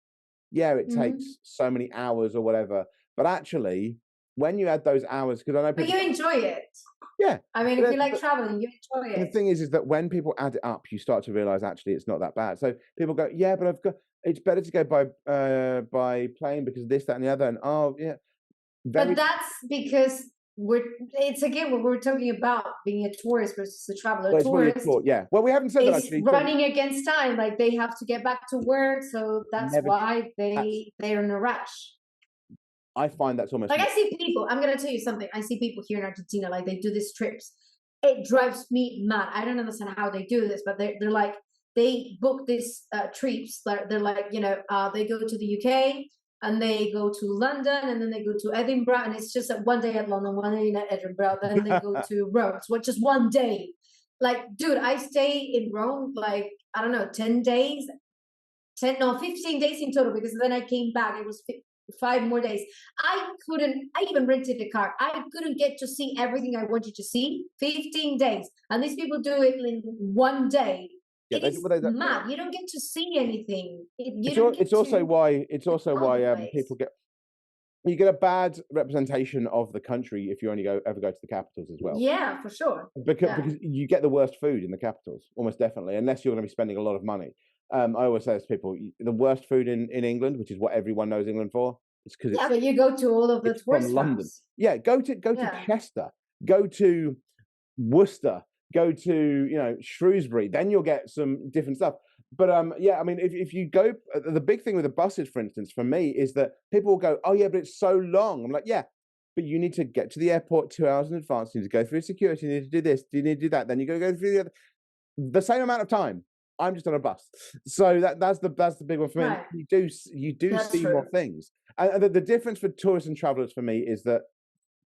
Yeah, it takes so many hours or whatever, but actually, when you add those hours, because I know people, but you enjoy it. Yeah, I mean, if you like traveling, you enjoy it. The thing is that when people add it up, you start to realize actually it's not that bad. So people go, yeah, but it's better to go by plane because this, that, and the other. And but that's because it's again what we're talking about, being a tourist versus a traveler. Tourist, yeah. Well, we haven't said that actually. Running against time, like they have to get back to work, so that's why they're in a rush. I find that's almost like I see people. I'm gonna tell you something. I see people here in Argentina, like they do these trips. It drives me mad. I don't understand how they do this, but they're like they book these trips. They're like, you know, they go to the UK and they go to London and then they go to Edinburgh, and it's just one day at London, one day in Edinburgh, then they go to Rome, which is one day. Like, dude, I stay in Rome like, I don't know, 10 days, 15 days in total, because then I came back. It was 5 more days. I even rented a car. I couldn't get to see everything I wanted to see. 15 days. And these people do it in one day. Yeah, it's mad. You don't get to see anything. It's also why people you get a bad representation of the country if you only ever go to the capitals as well. Yeah, for sure. Because you get the worst food in the capitals, almost definitely, unless you're going to be spending a lot of money. I always say to people, the worst food in England, which is what everyone knows England for, it's because but you go to all of the tourist from London. Yeah, go to Chester, go to Worcester, go to Shrewsbury. Then you'll get some different stuff. But I mean, if you go, the big thing with the buses, for instance, for me, is that people will go, oh yeah, but it's so long. I'm like, yeah, but you need to get to the airport 2 hours in advance. You need to go through security. You need to do this. You need to do that. Then you go through the same amount of time. I'm just on a bus, so that's the big one for me. Right. You do that's see true. More things, and the difference for tourists and travelers for me is that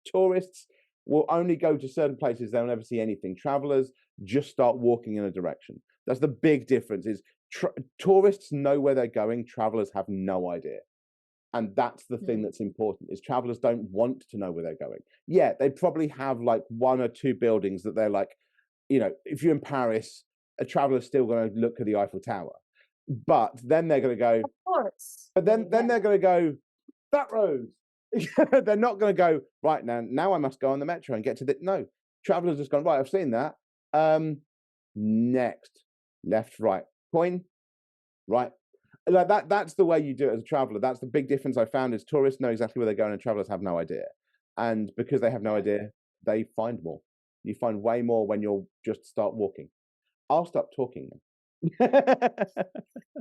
tourists will only go to certain places; they'll never see anything. Travelers just start walking in a direction. That's the big difference. Is tourists know where they're going, travelers have no idea, and that's the thing that's important. Is travelers don't want to know where they're going. Yeah, they probably have like 1 or 2 buildings that they're like, if you're in Paris, a traveler's still going to look at the Eiffel Tower, but then they're going to go, of course. But then they're going to go, that road. They're not going to go, right, now I must go on the metro and get to the, no. Travelers just gone, right, I've seen that. next, left, right, coin, right. Like that's the way you do it as a traveler. That's the big difference I found is tourists know exactly where they're going and travelers have no idea. And because they have no idea, they find more. You find way more when you'll just start walking. I'll stop talking now.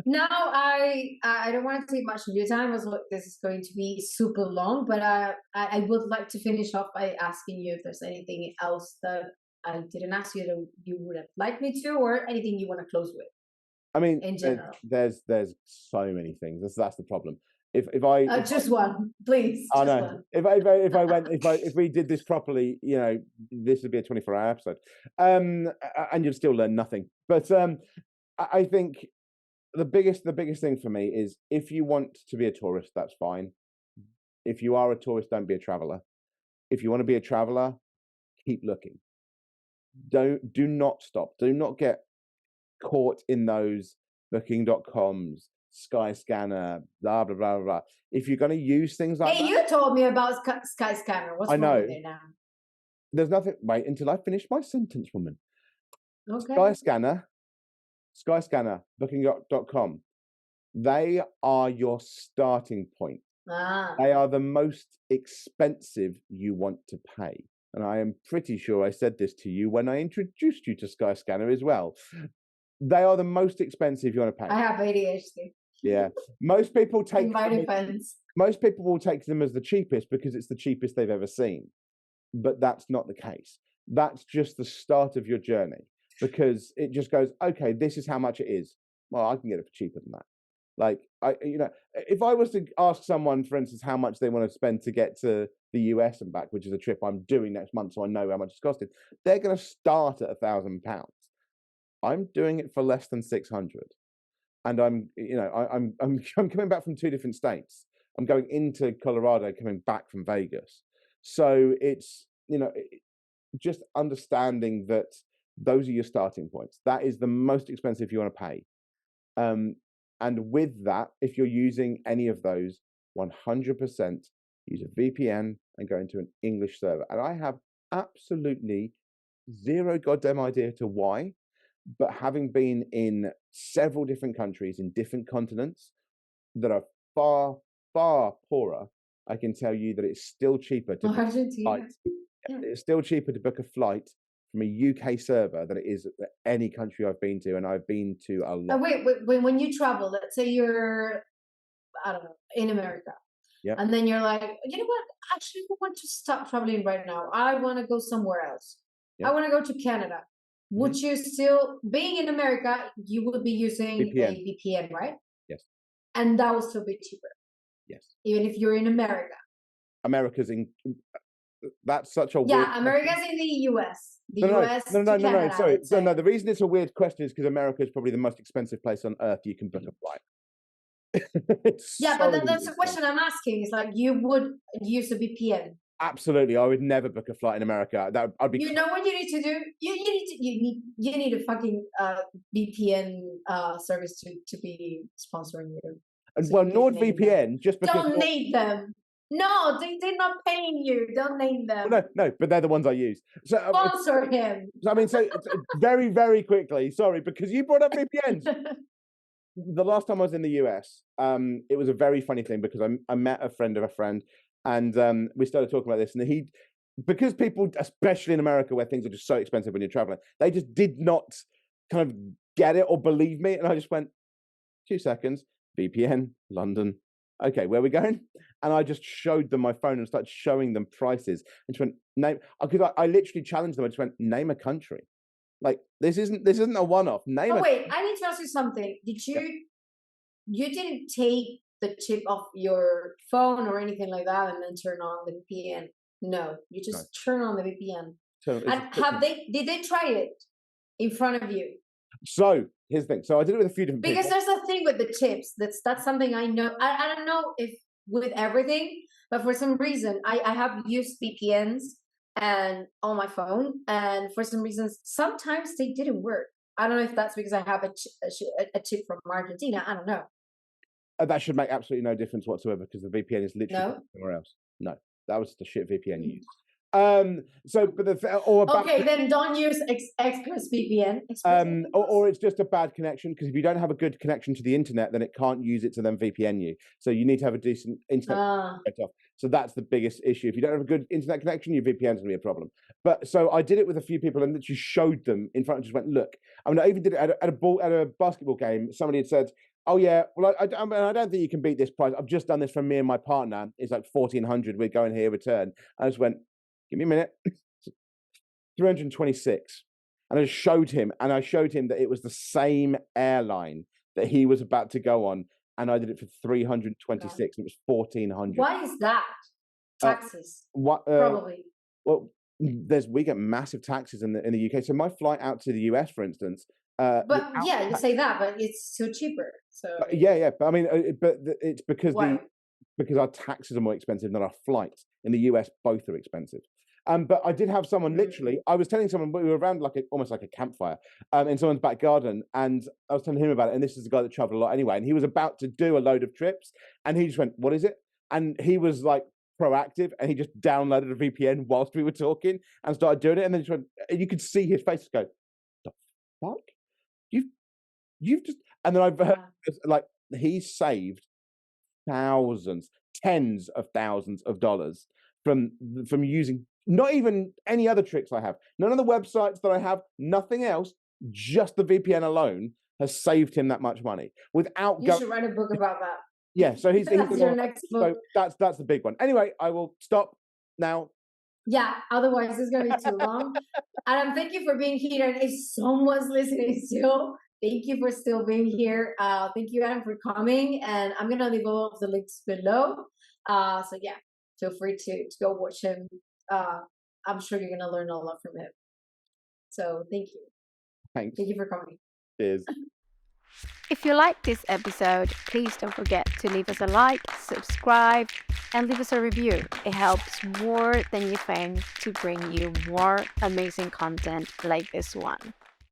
No, I don't want to take much of your time. I was like, this is going to be super long, but I would like to finish off by asking you if there's anything else that I didn't ask you that you would have liked me to, or anything you want to close with. I mean, in general, there's so many things. That's the problem. If just one, please. I just know. one. If we did this properly, you know, this would be a 24-hour episode, and you'd still learn nothing. But I think the biggest thing for me is if you want to be a tourist, that's fine. If you are a tourist, don't be a traveler. If you want to be a traveler, keep looking. Do not stop. Do not get caught in those booking.coms, Skyscanner, blah blah blah blah. If you're going to use things like that, you told me about Skyscanner. What's wrong with it now? There's nothing. Wait until I finish my sentence, woman. Okay. Skyscanner, booking.com. They are your starting point. They are the most expensive you want to pay. And I am pretty sure I said this to you when I introduced you to Skyscanner as well. They are the most expensive you want to pay. I have ADHD. Yeah. Most people take Most people will take them as the cheapest because it's the cheapest they've ever seen. But that's not the case. That's just the start of your journey because it just goes, okay, this is how much it is. Well, I can get it for cheaper than that. Like, if I was to ask someone, for instance, how much they want to spend to get to the US and back, which is a trip I'm doing next month, so I know how much it's costing, they're going to start at £1,000. I'm doing it for less than 600, and I'm coming back from 2 different states. I'm going into Colorado, coming back from Vegas. So it's just understanding that those are your starting points. That is the most expensive you want to pay. And with that, if you're using any of those, 100% use a VPN and go into an English server. And I have absolutely zero goddamn idea to why, but having been in several different countries in different continents that are far, far poorer, I can tell you that it's still cheaper to book a flight. It's still cheaper to book a flight from a UK server than it is any country I've been to, and I've been to a lot. Wait, when you travel, let's say you're, I don't know, in America, and then you're like, you know what? Actually, I want to stop traveling right now. I want to go somewhere else. I want to go to Canada. Would you still, being in America, you would be using a VPN, right? Yes. And that will still be cheaper. Yes. Even if you're in America. America's in. That's such a America's in the US. No. Sorry. No. The reason it's a weird question is because America is probably the most expensive place on earth you can book a flight. But that's the question I'm asking. It's like you would use a VPN. Absolutely, I would never book a flight in America. I'd be. You know what you need to do? You need a fucking VPN service to be sponsoring you. And well, NordVPN just because. Don't name them. No, they're not paying you. Don't name them. Well, no, but they're the ones I use. So sponsor him. I mean, so very, very quickly. Sorry, because you brought up VPNs. The last time I was in the US, it was a very funny thing because I met a friend of a friend, and we started talking about this, and because people, especially in America, where things are just so expensive when you're traveling, they just did not kind of get it or believe me, and I just went, 2 seconds, VPN, London. Okay, where are we going? And I just showed them my phone and started showing them prices. And just went, name, because I literally challenged them. I just went, name a country. Like, this isn't a one-off. Wait, I need to ask you something. You didn't take the chip off your phone or anything like that and then turn on the VPN? No, you just turn on the VPN. And did they try it in front of you? So here's the thing. So I did it with a few different people. There's a thing with the chips. That's something I know. I don't know if with everything, but for some reason I have used VPNs and on my phone, and for some reasons sometimes they didn't work. I don't know if that's because I have a chip from Argentina. I don't know. That should make absolutely no difference whatsoever because the VPN is literally somewhere else. No, that was the shit VPN you used. So, but okay, then don't use ExpressVPN. Or it's just a bad connection, because if you don't have a good connection to the internet, then it can't use it to then VPN you. So you need to have a decent internet off. So that's the biggest issue. If you don't have a good internet connection, your VPN is going to be a problem. But so I did it with a few people and literally showed them in front, and just went, look. I mean, I even did it at a basketball game. Somebody had said, oh yeah, well, I don't think you can beat this price. I've just done this for me and my partner. It's like 1,400. We're going here, return. I just went, give me a minute. 326. And I showed him that it was the same airline that he was about to go on. And I did it for 326, and it was 1,400. Why is that? Taxes. Probably. Well, we get massive taxes in the UK. So my flight out to the US, for instance. But yeah, you say that, but it's still cheaper. So yeah. But I mean, it's because because our taxes are more expensive than our flights. In the US, both are expensive. But I did have someone literally. I was telling someone, we were around almost like a campfire in someone's back garden, and I was telling him about it. And this is the guy that traveled a lot anyway, and he was about to do a load of trips, and he just went, "What is it?" And he was like proactive, and he just downloaded a VPN whilst we were talking and started doing it. And then just went, and you could see his face go, "The fuck, you've just." And then I've heard like he saved thousands, tens of thousands of dollars from using. Not even any other tricks I have. None of the websites that I have, nothing else. Just the VPN alone has saved him that much money without. You should write a book about that. Yeah, so he's your next book. So that's the big one. Anyway, I will stop now. Yeah, otherwise it's going to be too long. Adam, thank you for being here. And if someone's listening still, thank you for still being here. Thank you, Adam, for coming. And I'm going to leave all of the links below. So yeah, feel free to go watch him. I'm sure you're going to learn a lot from him. So thank you. Thanks. Thank you for coming. Cheers. If you liked this episode, please don't forget to leave us a like, subscribe, and leave us a review. It helps more than you think to bring you more amazing content like this one.